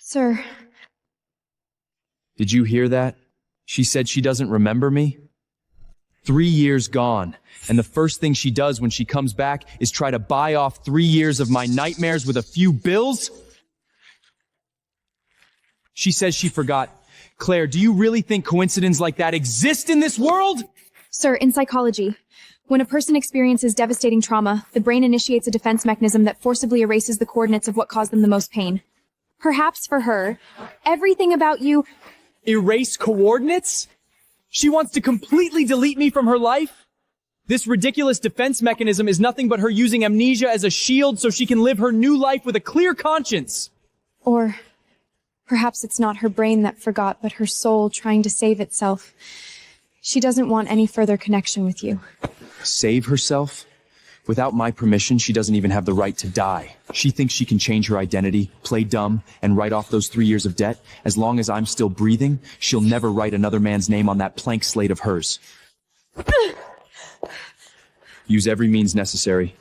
Sir. Did you hear that? She said she doesn't remember me? 3 years gone, and the first thing she does when she comes back is try to buy off 3 years of my nightmares with a few bills? She says she forgot. Claire, do you really think coincidences like that exist in this world? Sir, in psychology, when a person experiences devastating trauma, the brain initiates a defense mechanism that forcibly erases the coordinates of what caused them the most pain. Perhaps for her, everything about you... Erase coordinates? She wants to completely delete me from her life? This ridiculous defense mechanism is nothing but her using amnesia as a shield so she can live her new life with a clear conscience. Or perhaps it's not her brain that forgot, but her soul trying to save itself. She doesn't want any further connection with you. Save herself? Without my permission, she doesn't even have the right to die. She thinks she can change her identity, play dumb, and write off those 3 years of debt. As long as I'm still breathing, she'll never write another man's name on that blank slate of hers. Use every means necessary.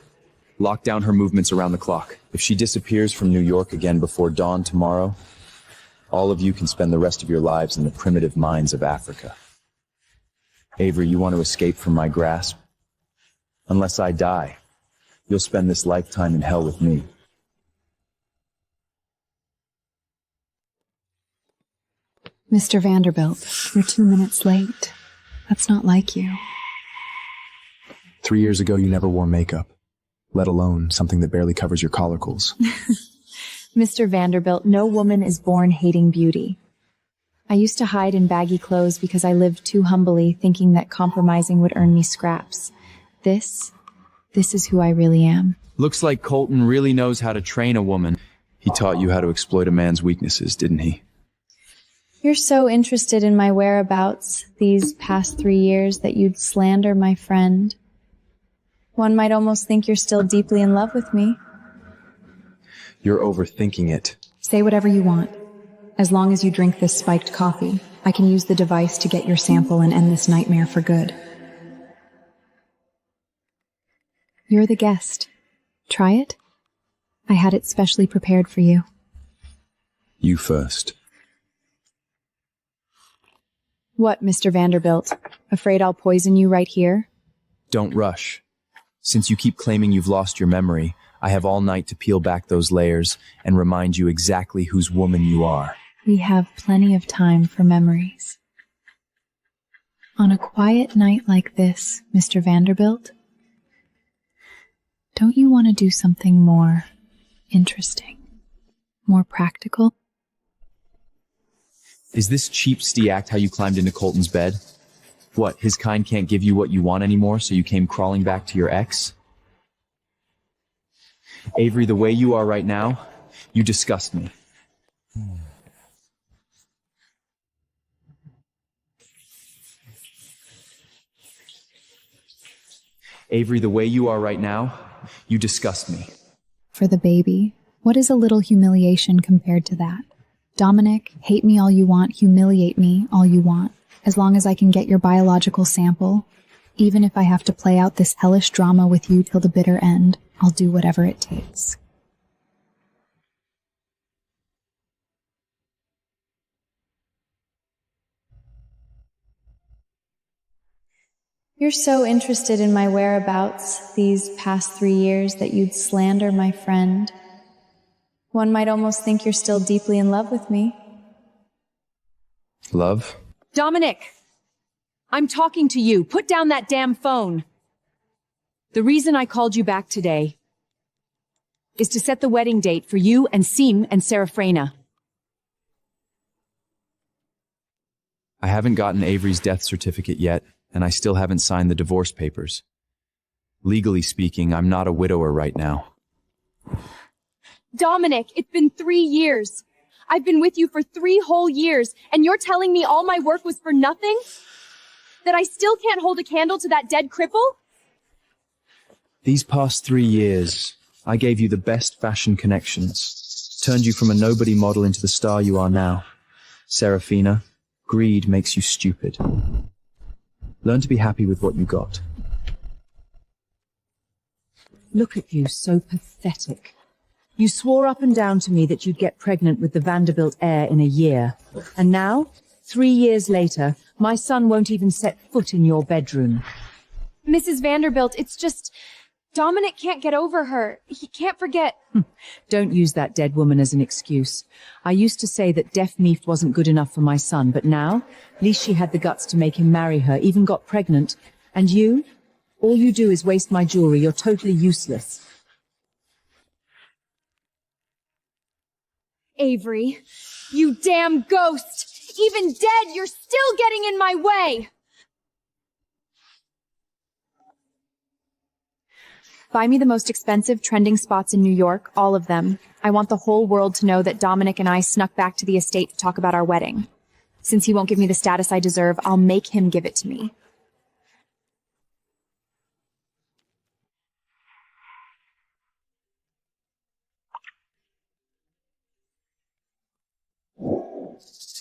Lock down her movements around the clock. If she disappears from New York again before dawn tomorrow, all of you can spend the rest of your lives in the primitive mines of Africa. Avery, you want to escape from my grasp? Unless I die, you'll spend this lifetime in hell with me. Mr. Vanderbilt, you're 2 minutes late. That's not like you. 3 years ago, you never wore makeup, let alone something that barely covers your collaricles. Mr. Vanderbilt, no woman is born hating beauty. I used to hide in baggy clothes because I lived too humbly, thinking that compromising would earn me scraps. This is who I really am. Looks like Colton really knows how to train a woman. He taught you how to exploit a man's weaknesses, didn't he? You're so interested in my whereabouts these past 3 years that you'd slander my friend. One might almost think you're still deeply in love with me. You're overthinking it. Say whatever you want. As long as you drink this spiked coffee, I can use the device to get your sample and end this nightmare for good. You're the guest. Try it. I had it specially prepared for you. You first. What, Mr. Vanderbilt? Afraid I'll poison you right here? Don't rush. Since you keep claiming you've lost your memory, I have all night to peel back those layers and remind you exactly whose woman you are. We have plenty of time for memories. On a quiet night like this, Mr. Vanderbilt, don't you want to do something more interesting, more practical? Is this cheap act how you climbed into Colton's bed? What, his kind can't give you what you want anymore, so you came crawling back to your ex? Avery, the way you are right now, you disgust me. Avery, the way you are right now, you disgust me. For the baby, what is a little humiliation compared to that? Dominic, hate me all you want, humiliate me all you want. As long as I can get your biological sample, even if I have to play out this hellish drama with you till the bitter end, I'll do whatever it takes. You're so interested in my whereabouts these past 3 years that you'd slander my friend. One might almost think you're still deeply in love with me. Love? Dominic! I'm talking to you. Put down that damn phone. The reason I called you back today is to set the wedding date for you and Sim and Seraphina. I haven't gotten Avery's death certificate yet, and I still haven't signed the divorce papers. Legally speaking, I'm not a widower right now. Dominic, it's been 3 years. I've been with you for 3 whole years, and you're telling me all my work was for nothing? That I still can't hold a candle to that dead cripple? These past 3 years, I gave you the best fashion connections, turned you from a nobody model into the star you are now. Seraphina, greed makes you stupid. Learn to be happy with what you got. Look at you, so pathetic. You swore up and down to me that you'd get pregnant with the Vanderbilt heir in a year. And now, 3 years later, my son won't even set foot in your bedroom. Mrs. Vanderbilt, it's just... Dominic can't get over her. He can't forget. Don't use that dead woman as an excuse. I used to say that deaf Meef wasn't good enough for my son, but now, at least she had the guts to make him marry her, even got pregnant. And you? All you do is waste my jewelry. You're totally useless. Avery, you damn ghost! Even dead, you're still getting in my way! Buy me the most expensive trending spots in New York, all of them. I want the whole world to know that Dominic and I snuck back to the estate to talk about our wedding. Since he won't give me the status I deserve, I'll make him give it to me.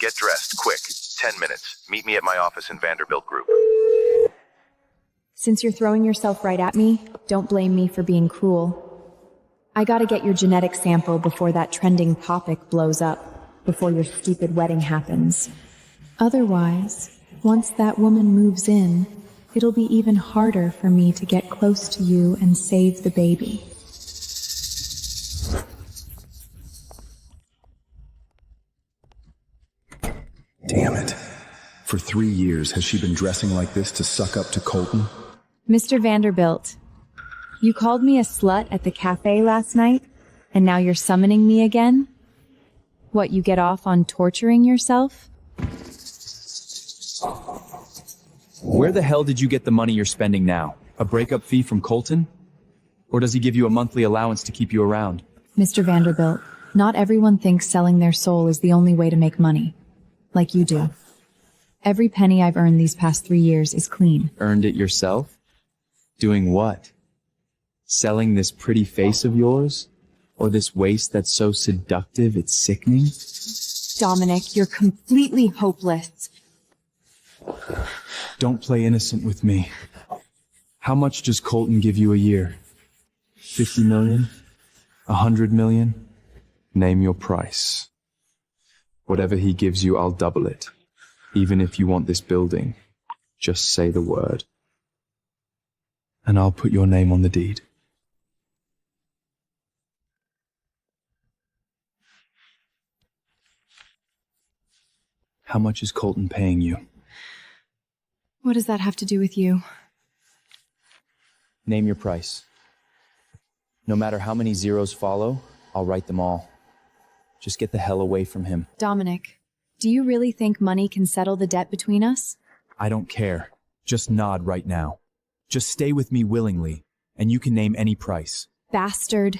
Get dressed, quick. 10 minutes. Meet me at my office in Vanderbilt Group. Since you're throwing yourself right at me, don't blame me for being cruel. I gotta get your genetic sample before that trending topic blows up, before your stupid wedding happens. Otherwise, once that woman moves in, it'll be even harder for me to get close to you and save the baby. Damn it. For 3 years, has she been dressing like this to suck up to Colton? Mr. Vanderbilt, you called me a slut at the cafe last night, and now you're summoning me again? What, you get off on torturing yourself? Where the hell did you get the money you're spending now? A breakup fee from Colton? Or does he give you a monthly allowance to keep you around? Mr. Vanderbilt, not everyone thinks selling their soul is the only way to make money. Like you do. Every penny I've earned these past 3 years is clean. Earned it yourself? Doing what? Selling this pretty face of yours? Or this waist that's so seductive it's sickening? Dominic, you're completely hopeless. Don't play innocent with me. How much does Colton give you a year? 50 million? 100 million? Name your price. Whatever he gives you, I'll double it. Even if you want this building, just say the word. And I'll put your name on the deed. How much is Colton paying you? What does that have to do with you? Name your price. No matter how many zeros follow, I'll write them all. Just get the hell away from him. Dominic, do you really think money can settle the debt between us? I don't care. Just nod right now. Just stay with me willingly, and you can name any price. Bastard.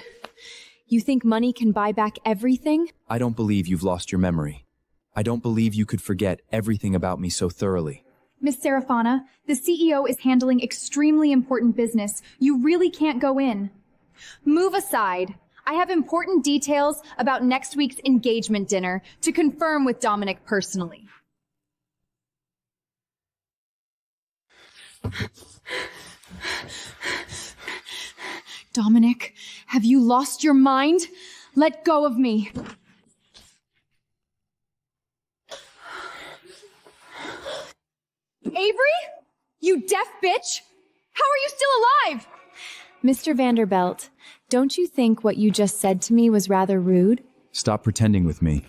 You think money can buy back everything? I don't believe you've lost your memory. I don't believe you could forget everything about me so thoroughly. Miss Seraphina, the CEO is handling extremely important business. You really can't go in. Move aside. I have important details about next week's engagement dinner to confirm with Dominic personally. Dominic, have you lost your mind? Let go of me. Avery? You deaf bitch? How are you still alive? Mr. Vanderbilt, don't you think what you just said to me was rather rude? Stop pretending with me.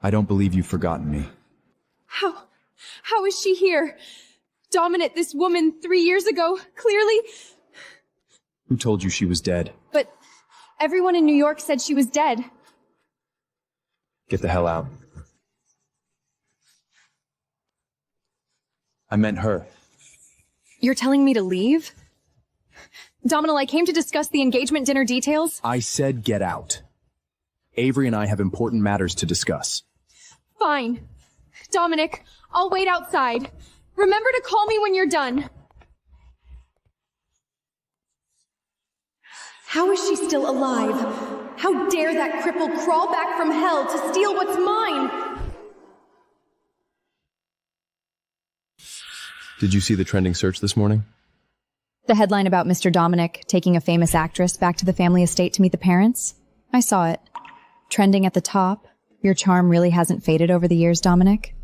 I don't believe you've forgotten me. How is she here? Dominic, this woman 3 years ago, clearly... Who told you she was dead? But everyone in New York said she was dead. Get the hell out. I meant her. You're telling me to leave? Dominic, I came to discuss the engagement dinner details. I said get out. Avery and I have important matters to discuss. Fine. Dominic, I'll wait outside. Remember to call me when you're done. How is she still alive? How dare that cripple crawl back from hell to steal what's mine? Did you see the trending search this morning? The headline about Mr. Dominic taking a famous actress back to the family estate to meet the parents? I saw it. Trending at the top. Your charm really hasn't faded over the years, Dominic.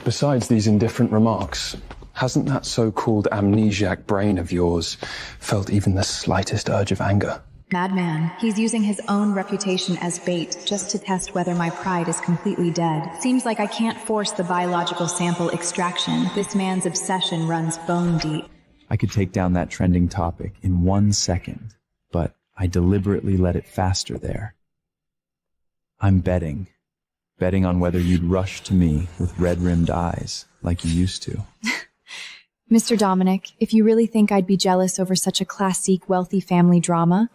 Besides these indifferent remarks, hasn't that so-called amnesiac brain of yours felt even the slightest urge of anger? Madman. He's using his own reputation as bait just to test whether my pride is completely dead. Seems like I can't force the biological sample extraction. This man's obsession runs bone deep. I could take down that trending topic in 1 second, but I deliberately let it faster there. I'm betting on whether you'd rush to me with red-rimmed eyes like you used to. Mr. Dominic, if you really think I'd be jealous over such a classique, wealthy family drama,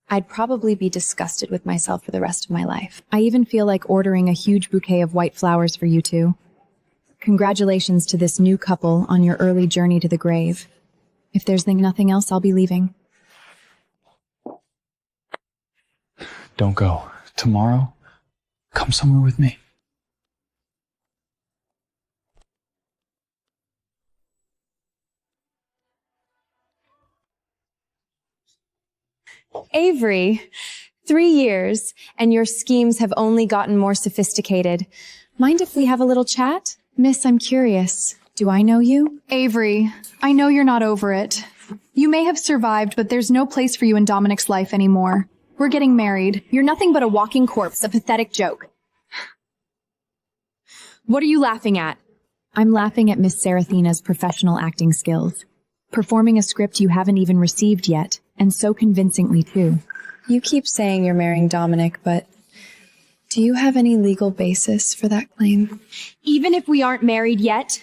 I'd probably be disgusted with myself for the rest of my life. I even feel like ordering a huge bouquet of white flowers for you two. Congratulations to this new couple on your early journey to the grave. If there's nothing else, I'll be leaving. Don't go. Tomorrow, come somewhere with me. Avery, 3 years, and your schemes have only gotten more sophisticated. Mind if we have a little chat? Miss, I'm curious. Do I know you? Avery, I know you're not over it. You may have survived, but there's no place for you in Dominic's life anymore. We're getting married. You're nothing but a walking corpse, a pathetic joke. What are you laughing at? I'm laughing at Miss Seraphina's professional acting skills. Performing a script you haven't even received yet, and so convincingly too. You keep saying you're marrying Dominic, but do you have any legal basis for that claim? Even if we aren't married yet,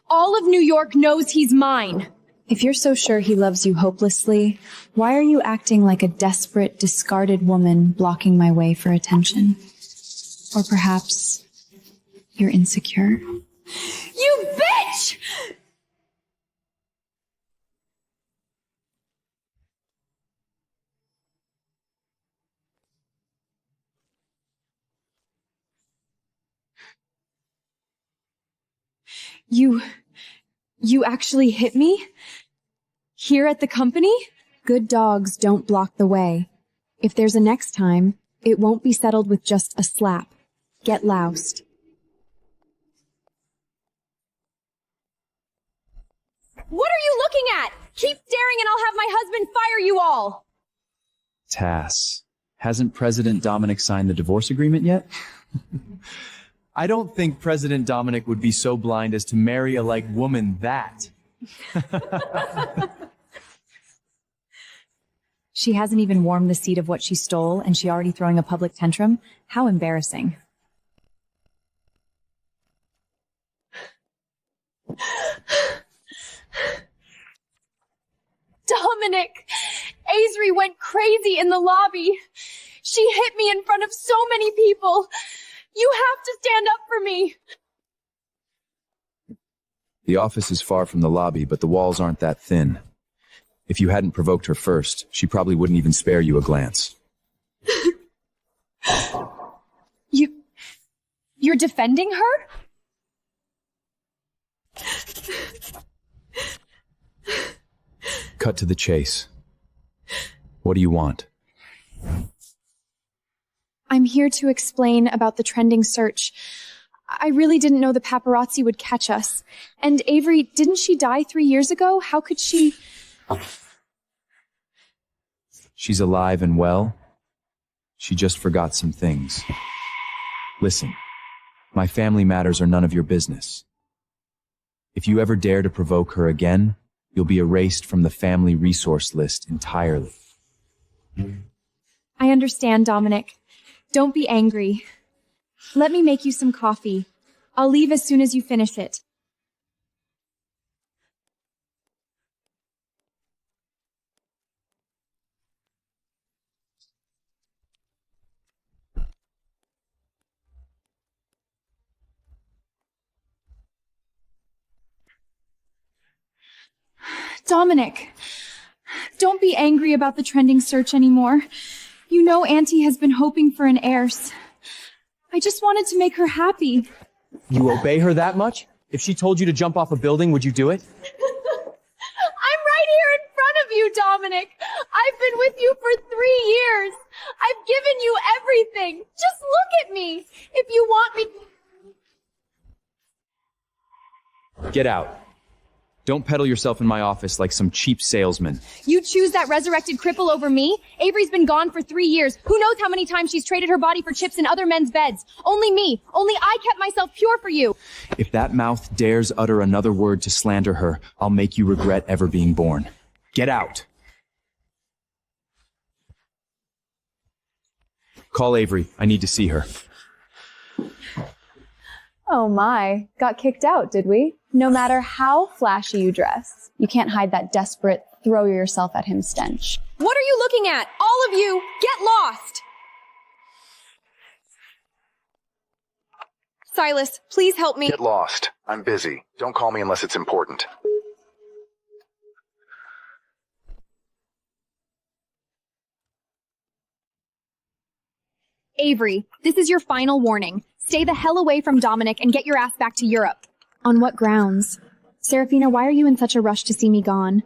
all of New York knows he's mine. If you're so sure he loves you hopelessly, why are you acting like a desperate, discarded woman blocking my way for attention? Or perhaps you're insecure? You bitch! You actually hit me? Here at the company? Good dogs don't block the way. If there's a next time, it won't be settled with just a slap. Get loused. What are you looking at? Keep staring and I'll have my husband fire you all! Tass, hasn't President Dominic signed the divorce agreement yet? I don't think President Dominic would be so blind as to marry a like woman that. She hasn't even warmed the seat of what she stole, and she already throwing a public tantrum? How embarrassing. Dominic! Avery went crazy in the lobby. She hit me in front of so many people. You have to stand up for me. The office is far from the lobby, but the walls aren't that thin. If you hadn't provoked her first, she probably wouldn't even spare you a glance. You're defending her? Cut to the chase. What do you want? I'm here to explain about the trending search. I really didn't know the paparazzi would catch us. And Avery, didn't she die 3 years ago? How could she... She's alive and well. She just forgot some things. Listen, my family matters are none of your business. If you ever dare to provoke her again, you'll be erased from the family resource list entirely. I understand, Dominic. Don't be angry. Let me make you some coffee. I'll leave as soon as you finish it. Dominic, don't be angry about the trending search anymore. You know Auntie has been hoping for an heiress. I just wanted to make her happy. You obey her that much? If she told you to jump off a building, would you do it? I'm right here in front of you, Dominic. I've been with you for 3 years. I've given you everything. Just look at me. If you want me... Get out. Don't peddle yourself in my office like some cheap salesman. You choose that resurrected cripple over me? Avery's been gone for 3 years. Who knows how many times she's traded her body for chips in other men's beds? Only me. Only I kept myself pure for you. If that mouth dares utter another word to slander her, I'll make you regret ever being born. Get out. Call Avery. I need to see her. Oh my, got kicked out, did we? No matter how flashy you dress, you can't hide that desperate throw yourself at him stench. What are you looking at? All of you, get lost! Silas, please help me. Get lost. I'm busy. Don't call me unless it's important. Avery, this is your final warning. Stay the hell away from Dominic and get your ass back to Europe. On what grounds? Seraphina, why are you in such a rush to see me gone?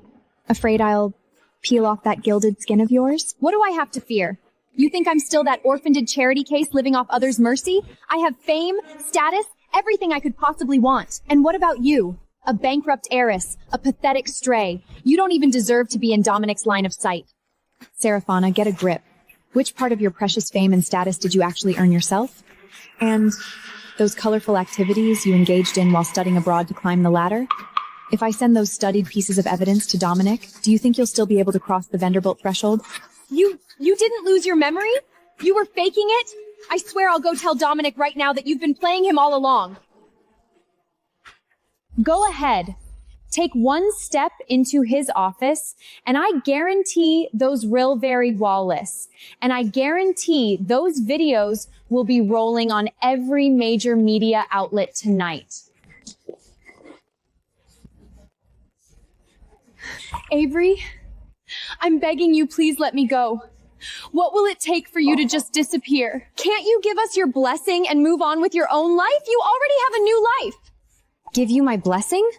Afraid I'll peel off that gilded skin of yours? What do I have to fear? You think I'm still that orphaned charity case living off others' mercy? I have fame, status, everything I could possibly want. And what about you? A bankrupt heiress, a pathetic stray. You don't even deserve to be in Dominic's line of sight. Seraphina, get a grip. Which part of your precious fame and status did you actually earn yourself? And those colorful activities you engaged in while studying abroad to climb the ladder? If I send those studied pieces of evidence to Dominic, do you think you'll still be able to cross the Vanderbilt threshold? You didn't lose your memory? You were faking it? I swear I'll go tell Dominic right now that you've been playing him all along. Go ahead. Take one step into his office, and I guarantee those real very wallless. And I guarantee those videos will be rolling on every major media outlet tonight. Avery, I'm begging you, please let me go. What will it take for you to just disappear? Can't you give us your blessing and move on with your own life? You already have a new life. Give you my blessing?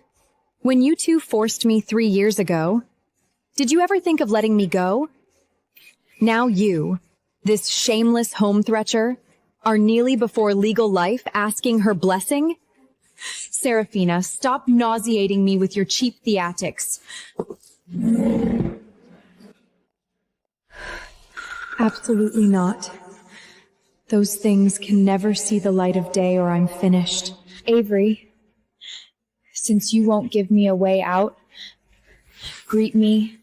When you two forced me 3 years ago, did you ever think of letting me go? Now you, this shameless home thretcher, are kneeling before legal life asking her blessing? Seraphina, stop nauseating me with your cheap theatrics. Absolutely not. Those things can never see the light of day or I'm finished. Avery, since you won't give me a way out, greet me.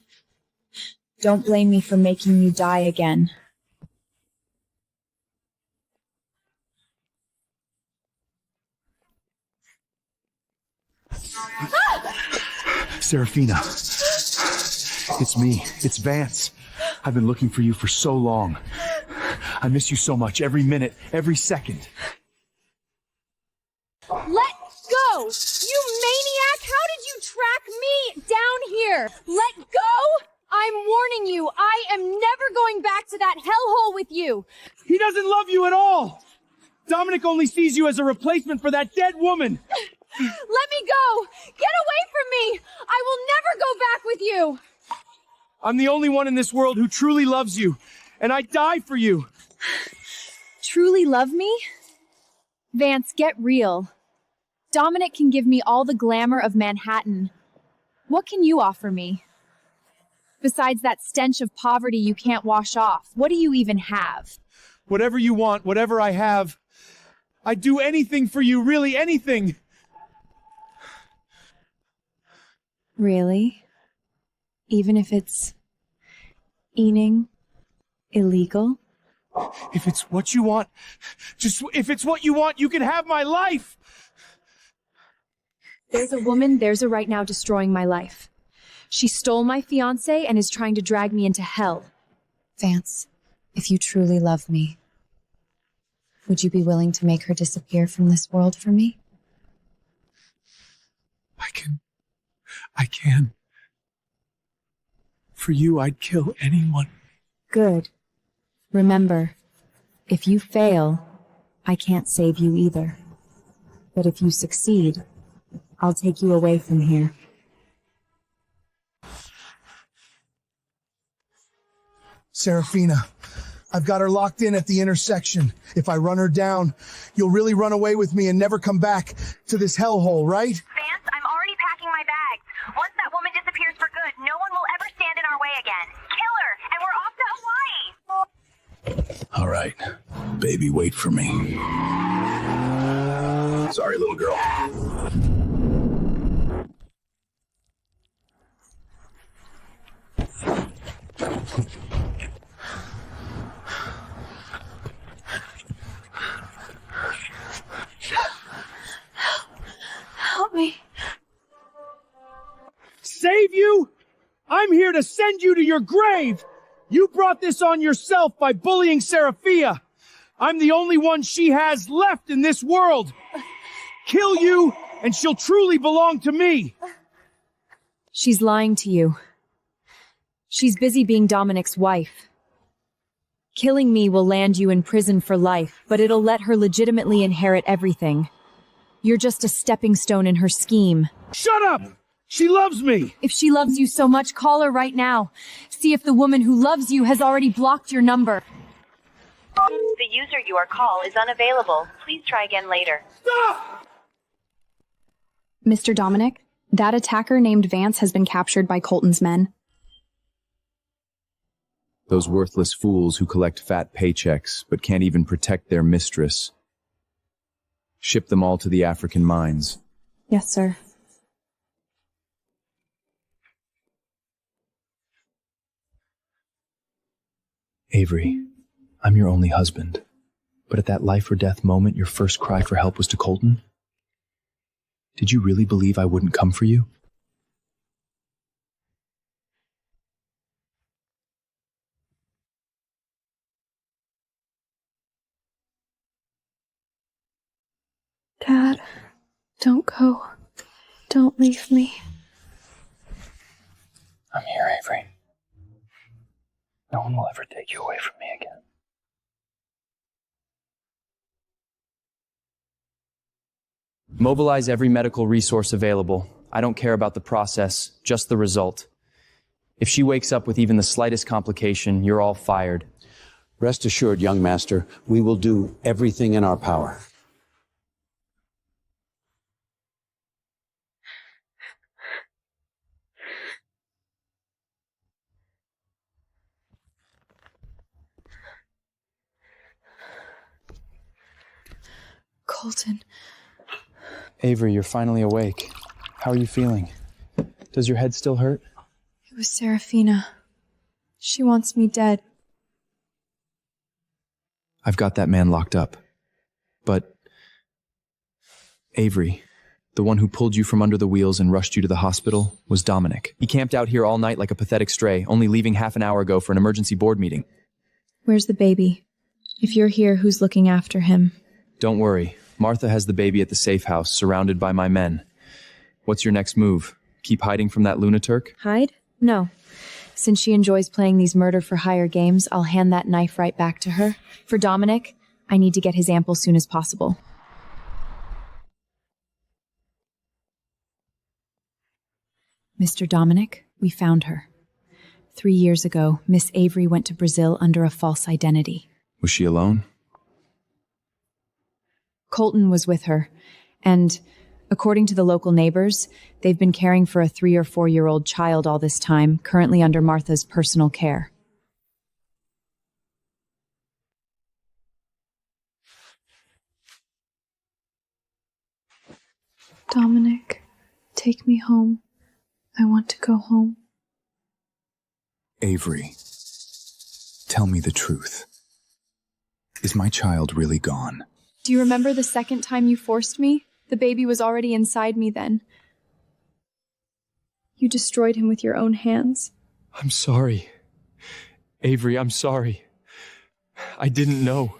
Don't blame me for making you die again. Seraphina. It's me. It's Vance. I've been looking for you for so long. I miss you so much, every minute, every second. Let go! You maniac! How did you track me down here? Let go! I'm warning you, I am never going back to that hellhole with you. He doesn't love you at all! Dominic only sees you as a replacement for that dead woman! Let me go! Get away from me! I will never go back with you! I'm the only one in this world who truly loves you, and I'd die for you! Truly love me? Vance, get real. Dominic can give me all the glamour of Manhattan. What can you offer me? Besides that stench of poverty you can't wash off, what do you even have? Whatever you want, whatever I have, I'd do anything for you, really anything! Really? Even if it's illegal? If it's what you want, if it's what you want, you can have my life! There's a woman, there's a right now destroying my life. She stole my fiancé and is trying to drag me into hell. Vance, if you truly love me, would you be willing to make her disappear from this world for me? I can. For you, I'd kill anyone. Good. Remember, if you fail, I can't save you either. But if you succeed, I'll take you away from here. Seraphina, I've got her locked in at the intersection. If I run her down, you'll really run away with me and never come back to this hellhole, right? Vance, I'm already packing my bags. Once that woman disappears for good, no one will ever stand in our way again. Kill her, and we're off to Hawaii! All right. Baby, wait for me. Sorry, little girl. Help me. Save you? I'm here to send you to your grave! You brought this on yourself by bullying Seraphina. I'm the only one she has left in this world. Kill you, and she'll truly belong to me. She's lying to you. She's busy being Dominic's wife. Killing me will land you in prison for life, but it'll let her legitimately inherit everything. You're just a stepping stone in her scheme. Shut up! She loves me! If she loves you so much, call her right now. See if the woman who loves you has already blocked your number. The user you are call is unavailable. Please try again later. Stop! Mr. Dominic, that attacker named Vance has been captured by Colton's men. Those worthless fools who collect fat paychecks but can't even protect their mistress. Ship them all to the African mines. Yes, sir. Avery, I'm your only husband. But at that life or death moment, your first cry for help was to Colton? Did you really believe I wouldn't come for you? Dad, don't go. Don't leave me. I'm here, Avery. No one will ever take you away from me again. Mobilize every medical resource available. I don't care about the process, just the result. If she wakes up with even the slightest complication, you're all fired. Rest assured, young master, we will do everything in our power. Colton. Avery, you're finally awake. How are you feeling? Does your head still hurt? It was Seraphina. She wants me dead. I've got that man locked up. But Avery, the one who pulled you from under the wheels and rushed you to the hospital, was Dominic. He camped out here all night like a pathetic stray, only leaving half an hour ago for an emergency board meeting. Where's the baby? If you're here, who's looking after him? Don't worry. Martha has the baby at the safe house, surrounded by my men. What's your next move? Keep hiding from that lunatic? Hide? No. Since she enjoys playing these murder-for-hire games, I'll hand that knife right back to her. For Dominic, I need to get his ample soon as possible. Mr. Dominic, we found her. 3 years ago, Miss Avery went to Brazil under a false identity. Was she alone? Colton was with her, and according to the local neighbors, they've been caring for a 3 or 4 year old child all this time, currently under Martha's personal care. Dominic, take me home. I want to go home. Avery, tell me the truth. Is my child really gone? Do you remember the second time you forced me? The baby was already inside me then. You destroyed him with your own hands. I'm sorry. Avery, I'm sorry. I didn't know.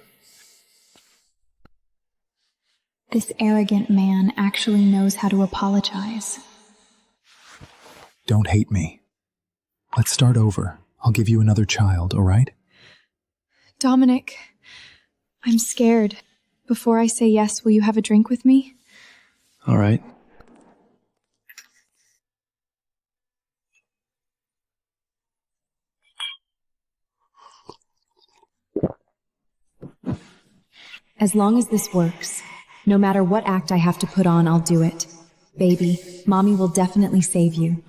This arrogant man actually knows how to apologize. Don't hate me. Let's start over. I'll give you another child, all right? Dominic, I'm scared. Before I say yes, will you have a drink with me? All right. As long as this works, no matter what act I have to put on, I'll do it. Baby, Mommy will definitely save you.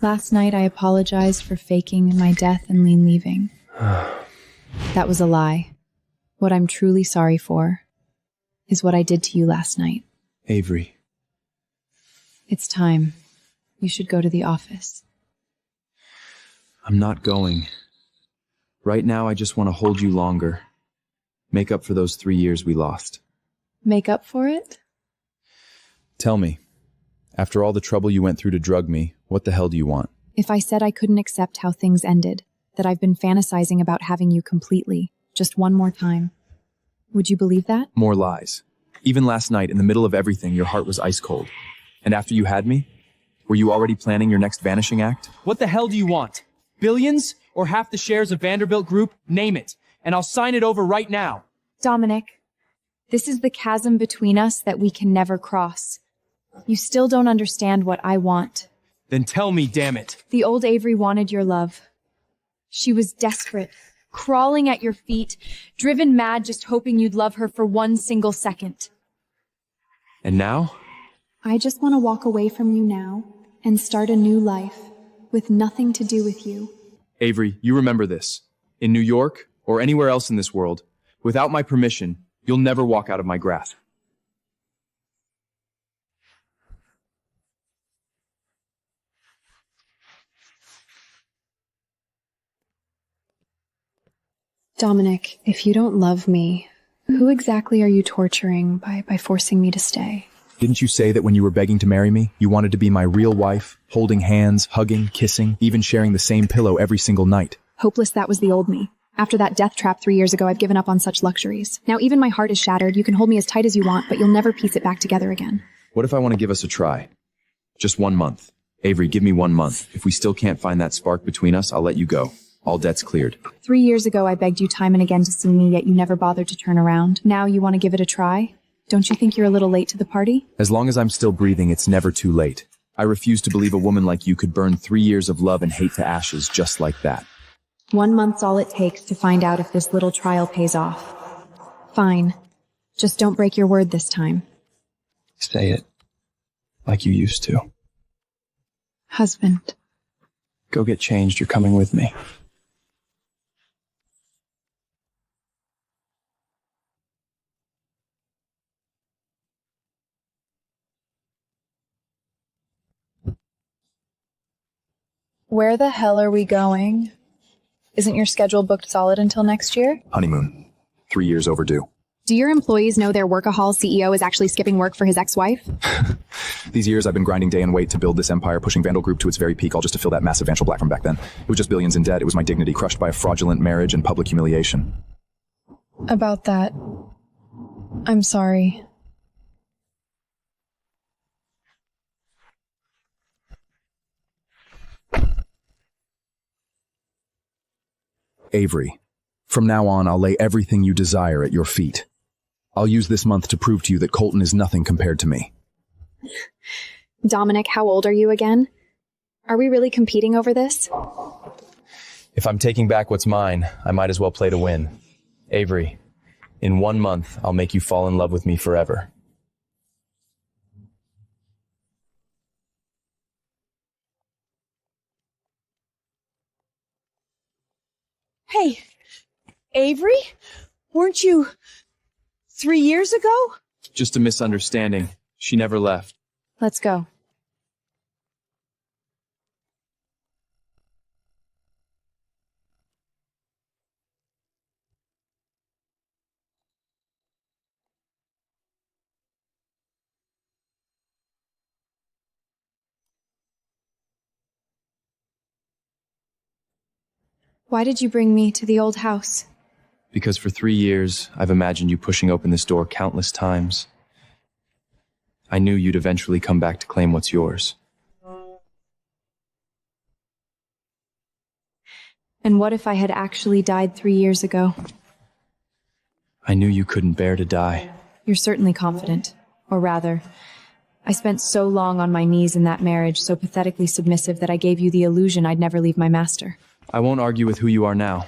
Last night I apologized for faking my death and Lean leaving. That was a lie. What I'm truly sorry for is what I did to you last night. Avery. It's time. You should go to the office. I'm not going. Right now, I just want to hold you longer. Make up for those 3 years we lost. Make up for it? Tell me, after all the trouble you went through to drug me, what the hell do you want? If I said I couldn't accept how things ended, that I've been fantasizing about having you completely, just one more time, would you believe that? More lies. Even last night, in the middle of everything, your heart was ice cold. And after you had me, were you already planning your next vanishing act? What the hell do you want? Billions? Or half the shares of Vanderbilt Group? Name it, and I'll sign it over right now. Dominic, this is the chasm between us that we can never cross. You still don't understand what I want. Then tell me, damn it. The old Avery wanted your love. She was desperate, crawling at your feet, driven mad just hoping you'd love her for one single second. And now? I just want to walk away from you now and start a new life with nothing to do with you. Avery, you remember this. In New York, or anywhere else in this world, without my permission, you'll never walk out of my grasp. Dominic, if you don't love me, who exactly are you torturing by forcing me to stay? Didn't you say that when you were begging to marry me, you wanted to be my real wife, holding hands, hugging, kissing, even sharing the same pillow every single night? Hopeless, that was the old me. After that death trap 3 years ago, I've given up on such luxuries. Now even my heart is shattered. You can hold me as tight as you want, but you'll never piece it back together again. What if I want to give us a try? Just 1 month. Avery, give me 1 month. If we still can't find that spark between us, I'll let you go. All debts cleared. 3 years ago, I begged you time and again to see me, yet you never bothered to turn around. Now you want to give it a try? Don't you think you're a little late to the party? As long as I'm still breathing, it's never too late. I refuse to believe a woman like you could burn 3 years of love and hate to ashes just like that. 1 month's all it takes to find out if this little trial pays off. Fine. Just don't break your word this time. Say it. Like you used to. Husband. Go get changed. You're coming with me. Where the hell are we going? Isn't your schedule booked solid until next year? Honeymoon. 3 years overdue. Do your employees know their workahol CEO is actually skipping work for his ex-wife? These years I've been grinding day and weight to build this empire, pushing Vandal Group to its very peak, all just to fill that massive financial black from back then. It was just billions in debt. It was my dignity crushed by a fraudulent marriage and public humiliation. About that, I'm sorry. Avery, from now on, I'll lay everything you desire at your feet. I'll use this month to prove to you that Colton is nothing compared to me. Dominic, how old are you again? Are we really competing over this? If I'm taking back what's mine, I might as well play to win. Avery, in 1 month, I'll make you fall in love with me forever. Hey, Avery? Weren't you 3 years ago? Just a misunderstanding. She never left. Let's go. Why did you bring me to the old house? Because for 3 years, I've imagined you pushing open this door countless times. I knew you'd eventually come back to claim what's yours. And what if I had actually died 3 years ago? I knew you couldn't bear to die. You're certainly confident. Or rather, I spent so long on my knees in that marriage, so pathetically submissive that I gave you the illusion I'd never leave my master. I won't argue with who you are now.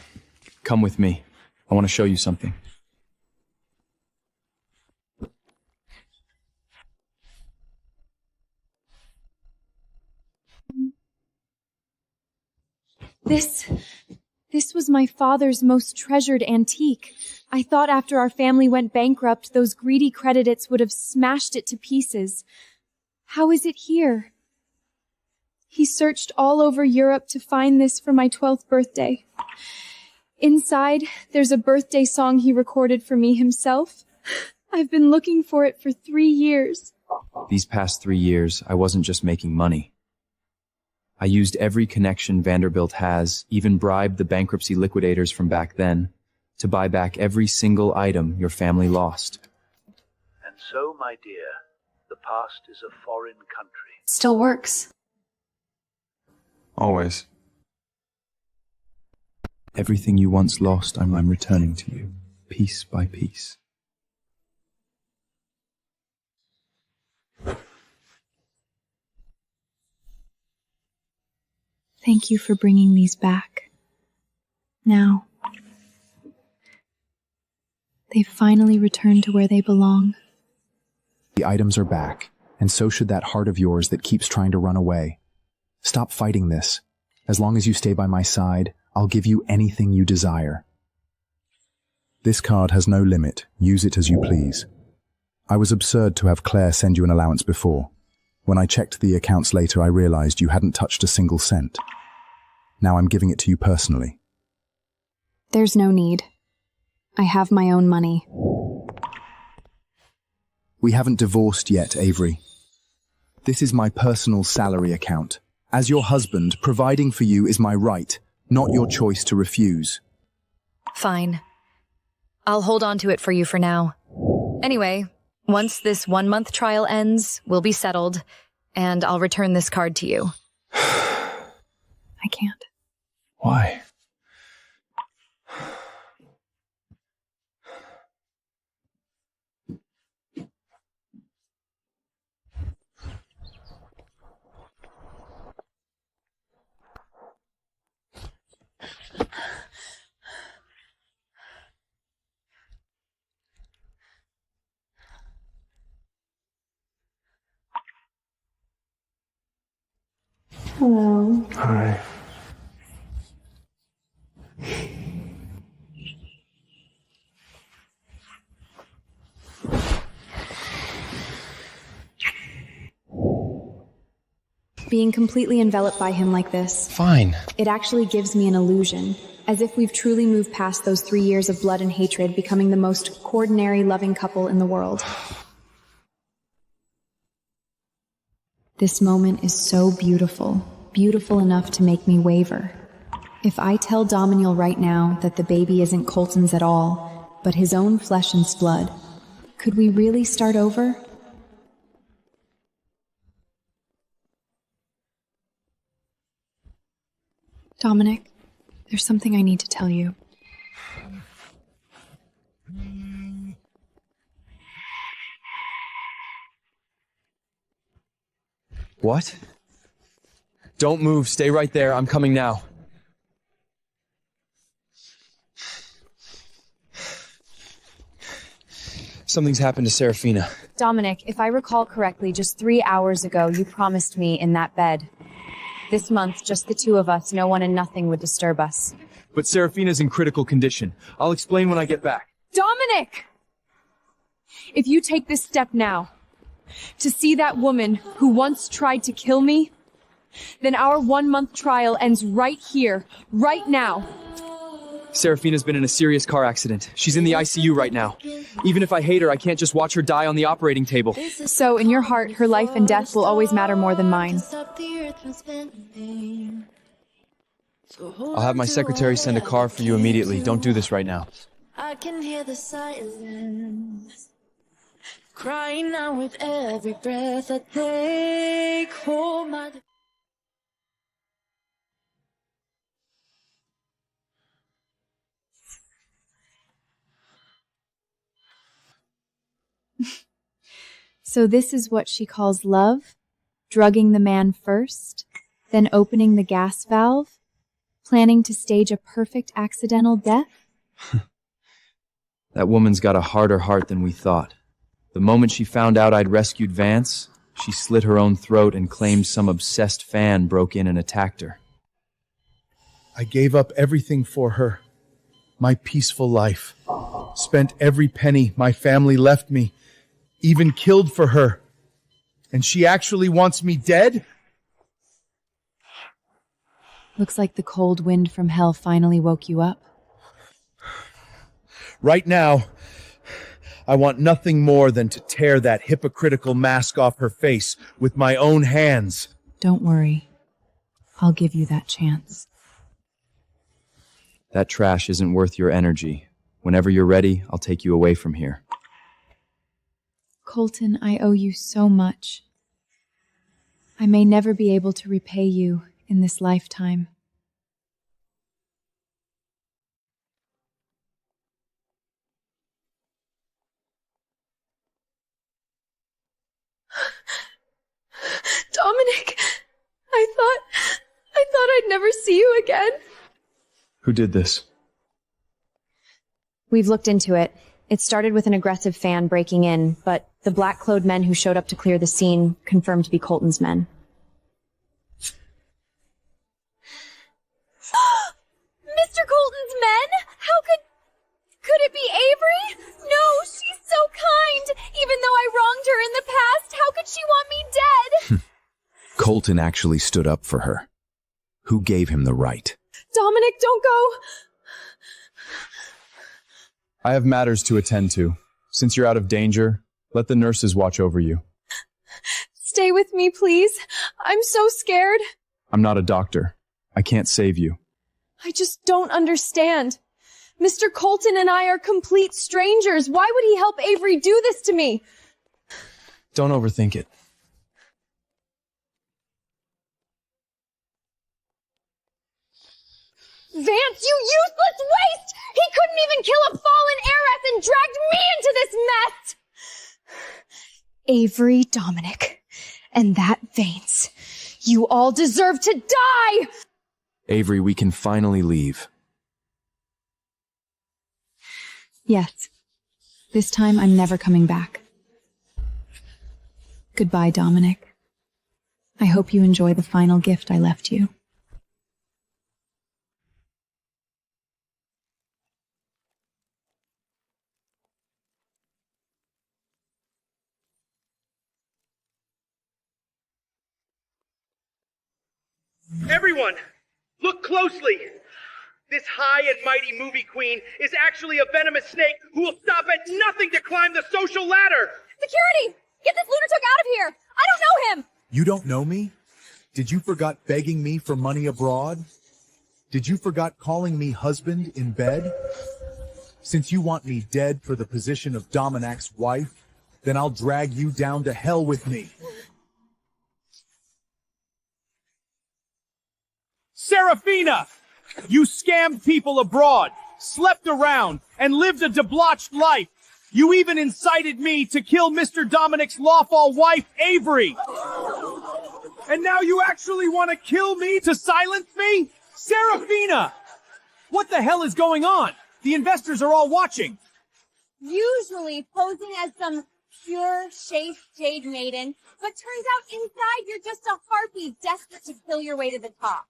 Come with me. I want to show you something. This was my father's most treasured antique. I thought after our family went bankrupt, those greedy creditors would have smashed it to pieces. How is it here? He searched all over Europe to find this for my 12th birthday. Inside, there's a birthday song he recorded for me himself. I've been looking for it for 3 years. These past 3 years, I wasn't just making money. I used every connection Vanderbilt has, even bribed the bankruptcy liquidators from back then, to buy back every single item your family lost. And so, my dear, the past is a foreign country. Still works. Always. Everything you once lost, I'm returning to you, piece by piece. Thank you for bringing these back. Now, they've finally returned to where they belong. The items are back, and so should that heart of yours that keeps trying to run away. Stop fighting this. As long as you stay by my side, I'll give you anything you desire. This card has no limit. Use it as you please. I was absurd to have Claire send you an allowance before. When I checked the accounts later, I realized you hadn't touched a single cent. Now I'm giving it to you personally. There's no need. I have my own money. We haven't divorced yet, Avery. This is my personal salary account. As your husband, providing for you is my right, not your choice to refuse. Fine. I'll hold on to it for you for now. Anyway, once this 1-month trial ends, we'll be settled, and I'll return this card to you. I can't. Why? Hello. Hi. Being completely enveloped by him like this. Fine. It actually gives me an illusion, as if we've truly moved past those 3 years of blood and hatred, becoming the most ordinary, loving couple in the world. This moment is so beautiful, beautiful enough to make me waver. If I tell Dominic right now that the baby isn't Colton's at all, but his own flesh and blood, could we really start over? Dominic, there's something I need to tell you. What? Don't move. Stay right there. I'm coming now. Something's happened to Seraphina. Dominic, if I recall correctly, just 3 hours ago, you promised me in that bed. This month, just the two of us, no one and nothing would disturb us. But Seraphina's in critical condition. I'll explain when I get back. Dominic! If you take this step now, to see that woman who once tried to kill me, then our 1-month trial ends right here, right now. Seraphina's been in a serious car accident. She's in the ICU right now. Even if I hate her, I can't just watch her die on the operating table. So, in your heart, her life and death will always matter more than mine. I'll have my secretary send a car for you immediately. Don't do this right now. I can hear the silence, crying out with every breath I take. Hold my... So this is what she calls love? Drugging the man first, then opening the gas valve, planning to stage a perfect accidental death? That woman's got a harder heart than we thought. The moment she found out I'd rescued Vance, she slit her own throat and claimed some obsessed fan broke in and attacked her. I gave up everything for her. My peaceful life. Spent every penny my family left me. Even killed for her. And she actually wants me dead? Looks like the cold wind from hell finally woke you up. Right now, I want nothing more than to tear that hypocritical mask off her face with my own hands. Don't worry. I'll give you that chance. That trash isn't worth your energy. Whenever you're ready, I'll take you away from here. Colton, I owe you so much. I may never be able to repay you in this lifetime. Dominic, I thought I'd never see you again. Who did this? We've looked into it. It started with an aggressive fan breaking in, but the black-clothed men who showed up to clear the scene confirmed to be Colton's men. Mr. Colton's men? How could it be Avery? No, she's so kind. Even though I wronged her in the past, how could she want me dead? Colton actually stood up for her. Who gave him the right? Dominic, don't go. I have matters to attend to. Since you're out of danger, let the nurses watch over you. Stay with me, please. I'm so scared. I'm not a doctor. I can't save you. I just don't understand. Mr. Colton and I are complete strangers. Why would he help Avery do this to me? Don't overthink it. Vance, you useless waste! He couldn't even kill a fallen heiress and dragged me into this mess! Avery, Dominic, and that Vance. You all deserve to die! Avery, we can finally leave. Yes. This time I'm never coming back. Goodbye, Dominic. I hope you enjoy the final gift I left you. Everyone, look closely. This high and mighty movie queen is actually a venomous snake who will stop at nothing to climb the social ladder. Security! Get this lunatic out of here! I don't know him! You don't know me? Did you forgot begging me for money abroad? Did you forgot calling me husband in bed? Since you want me dead for the position of Dominic's wife, then I'll drag you down to hell with me. Seraphina! You scammed people abroad, slept around, and lived a debauched life. You even incited me to kill Mr. Dominic's lawful wife, Avery. And now you actually want to kill me to silence me? Seraphina! What the hell is going on? The investors are all watching. Usually posing as some pure, chaste jade maiden, but turns out inside you're just a harpy desperate to kill your way to the top.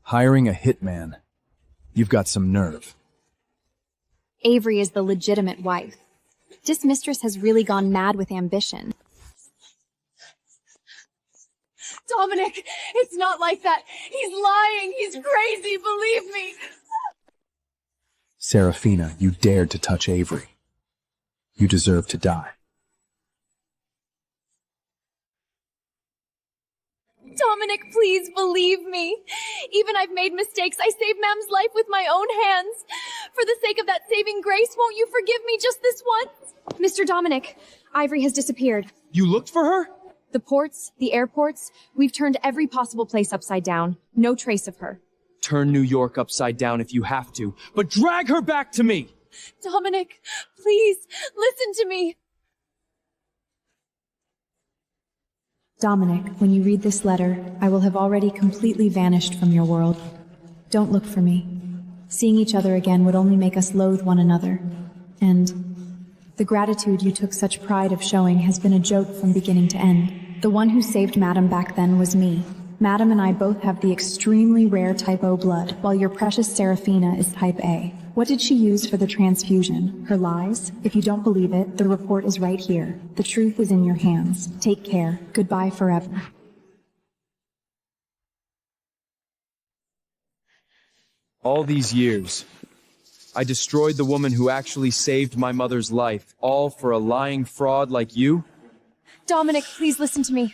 Hiring a hitman. You've got some nerve. Avery is the legitimate wife. This mistress has really gone mad with ambition. Dominic, it's not like that. He's lying. He's crazy, believe me. Seraphina, you dared to touch Avery. You deserve to die. Dominic, please believe me. Even I've made mistakes. I saved Mam's life with my own hands. For the sake of that saving grace, won't you forgive me just this once? Mr. Dominic, Ivory has disappeared. You looked for her? The ports, the airports, we've turned every possible place upside down. No trace of her. Turn New York upside down if you have to, but drag her back to me! Dominic, please, listen to me. Dominic, when you read this letter, I will have already completely vanished from your world. Don't look for me. Seeing each other again would only make us loathe one another. And the gratitude you took such pride of showing has been a joke from beginning to end. The one who saved Madam back then was me. Madam and I both have the extremely rare type O blood, while your precious Seraphina is type A. What did she use for the transfusion? Her lies? If you don't believe it, the report is right here. The truth is in your hands. Take care. Goodbye forever. All these years, I destroyed the woman who actually saved my mother's life, all for a lying fraud like you? Dominic, please listen to me.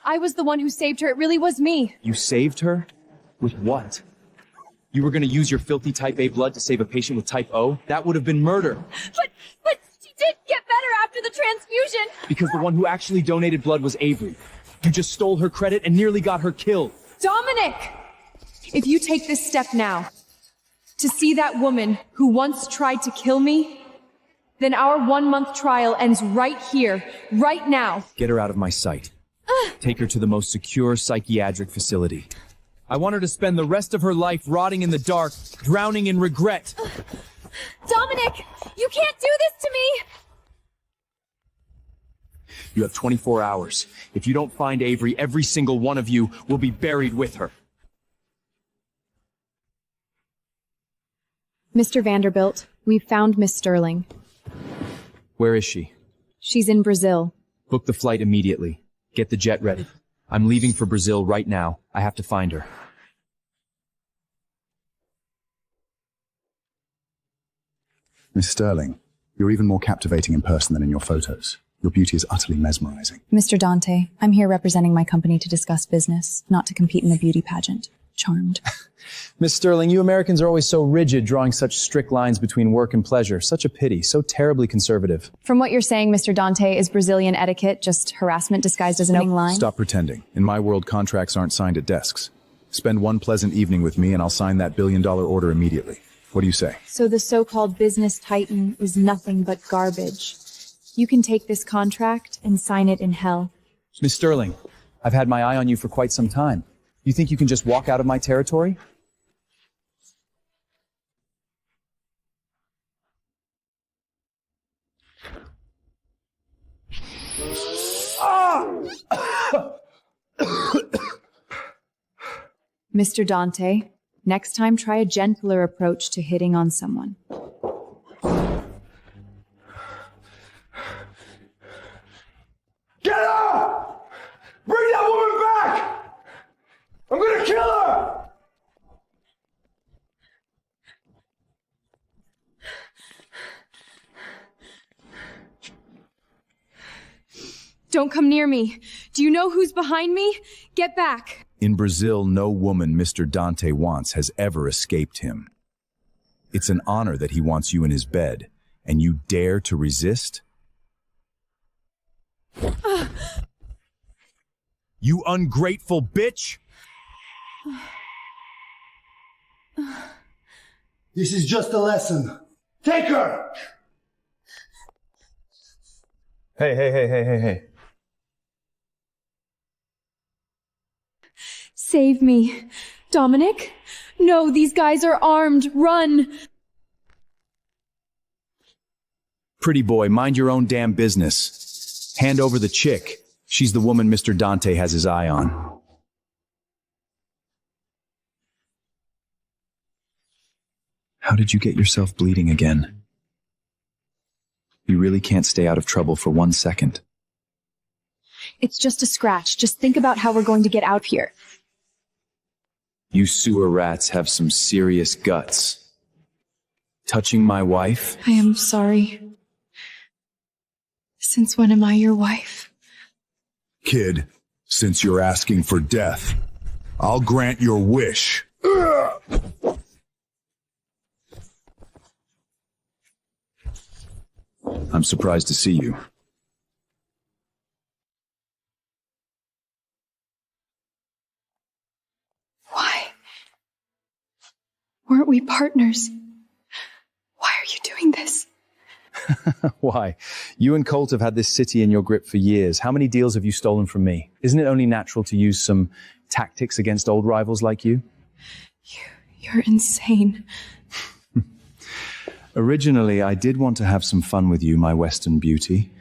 I was the one who saved her. It really was me. You saved her? With what? You were gonna use your filthy type A blood to save a patient with type O? That would have been murder. But she did get better after the transfusion. Because the one who actually donated blood was Avery. You just stole her credit and nearly got her killed. Dominic! If you take this step now, to see that woman who once tried to kill me, then our 1-month trial ends right here, right now. Get her out of my sight. Take her to the most secure psychiatric facility. I want her to spend the rest of her life rotting in the dark, drowning in regret. Dominic, you can't do this to me! You have 24 hours. If you don't find Avery, every single one of you will be buried with her. Mr. Vanderbilt, we've found Miss Sterling. Where is she? She's in Brazil. Book the flight immediately. Get the jet ready. I'm leaving for Brazil right now. I have to find her. Miss Sterling, you're even more captivating in person than in your photos. Your beauty is utterly mesmerizing. Mr. Dante, I'm here representing my company to discuss business, not to compete in the beauty pageant. Charmed. Miss Sterling, you Americans are always so rigid, drawing such strict lines between work and pleasure. Such a pity. So terribly conservative. From what you're saying, Mr. Dante, is Brazilian etiquette just harassment disguised as an line? Stop pretending. In my world, contracts aren't signed at desks. Spend one pleasant evening with me and I'll sign that $1 billion order immediately. What do you say? So the so-called business titan is nothing but garbage. You can take this contract and sign it in hell. Miss Sterling, I've had my eye on you for quite some time. You think you can just walk out of my territory? Mr. Dante, next time try a gentler approach to hitting on someone. Get her! Bring that woman back! I'm gonna kill her! Don't come near me. Do you know who's behind me? Get back. In Brazil, no woman Mr. Dante wants has ever escaped him. It's an honor that he wants you in his bed, and you dare to resist? You ungrateful bitch! This is just a lesson. Take her! Hey. Save me. Dominic? No, these guys are armed. Run! Pretty boy, mind your own damn business. Hand over the chick. She's the woman Mr. Dante has his eye on. How did you get yourself bleeding again? You really can't stay out of trouble for 1 second. It's just a scratch. Just think about how we're going to get out here. You sewer rats have some serious guts. Touching my wife? I am sorry. Since when am I your wife? Kid, Since you're asking for death, I'll grant your wish. I'm surprised to see you. Why? Weren't we partners? Why are you doing this? Why? You and Colt have had this city in your grip for years. How many deals have you stolen from me? Isn't it only natural to use some tactics against old rivals like you? You're insane. Originally, I did want to have some fun with you, my Western beauty,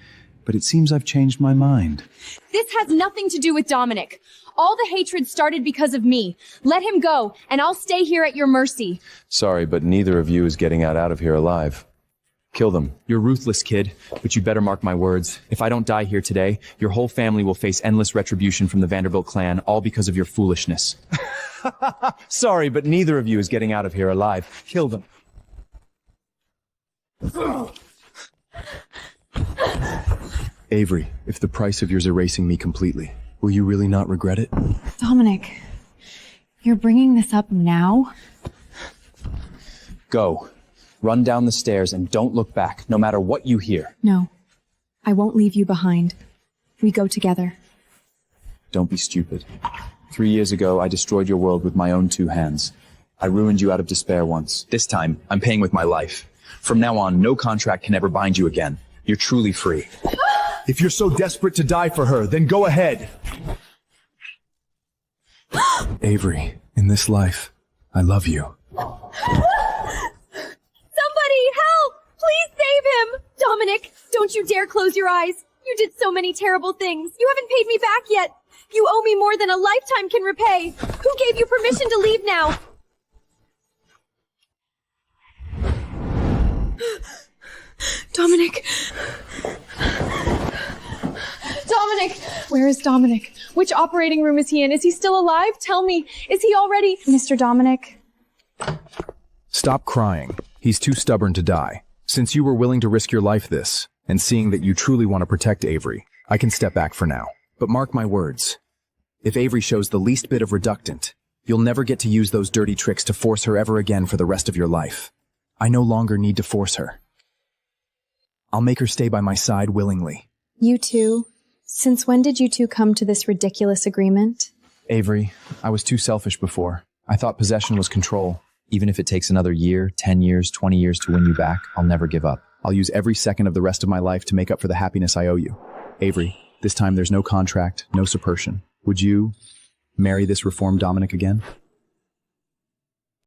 but it seems I've changed my mind. This has nothing to do with Dominic. All the hatred started because of me. Let him go, and I'll stay here at your mercy. Sorry, but neither of you is getting out of here alive. Kill them. You're ruthless, kid, but you better mark my words. If I don't die here today, your whole family will face endless retribution from the Vanderbilt clan, all because of your foolishness. Sorry, but neither of you is getting out of here alive. Kill them. Avery, if the price of yours erasing me completely, will you really not regret it? Dominic, you're bringing this up now? Go. Run down the stairs and don't look back, no matter what you hear. No, I won't leave you behind. We go together. Don't be stupid. 3 years ago, I destroyed your world with my own 2 hands. I ruined you out of despair once. This time, I'm paying with my life. From now on, no contract can ever bind you again. You're truly free. If you're so desperate to die for her, then go ahead. Avery, in this life, I love you. Somebody help! Please save him! Dominic, don't you dare close your eyes. You did so many terrible things. You haven't paid me back yet. You owe me more than a lifetime can repay. Who gave you permission to leave now? Dominic! Dominic! Where is Dominic? Which operating room is he in? Is he still alive? Tell me, is he already— Mr. Dominic? Stop crying. He's too stubborn to die. Since you were willing to risk your life this, and seeing that you truly want to protect Avery, I can step back for now. But mark my words. If Avery shows the least bit of reluctant, you'll never get to use those dirty tricks to force her ever again for the rest of your life. I no longer need to force her. I'll make her stay by my side willingly. You two? Since when did you two come to this ridiculous agreement? Avery, I was too selfish before. I thought possession was control. Even if it takes another year, 10 years, 20 years to win you back, I'll never give up. I'll use every second of the rest of my life to make up for the happiness I owe you. Avery, this time there's no contract, no subversion. Would you marry this reformed Dominic again?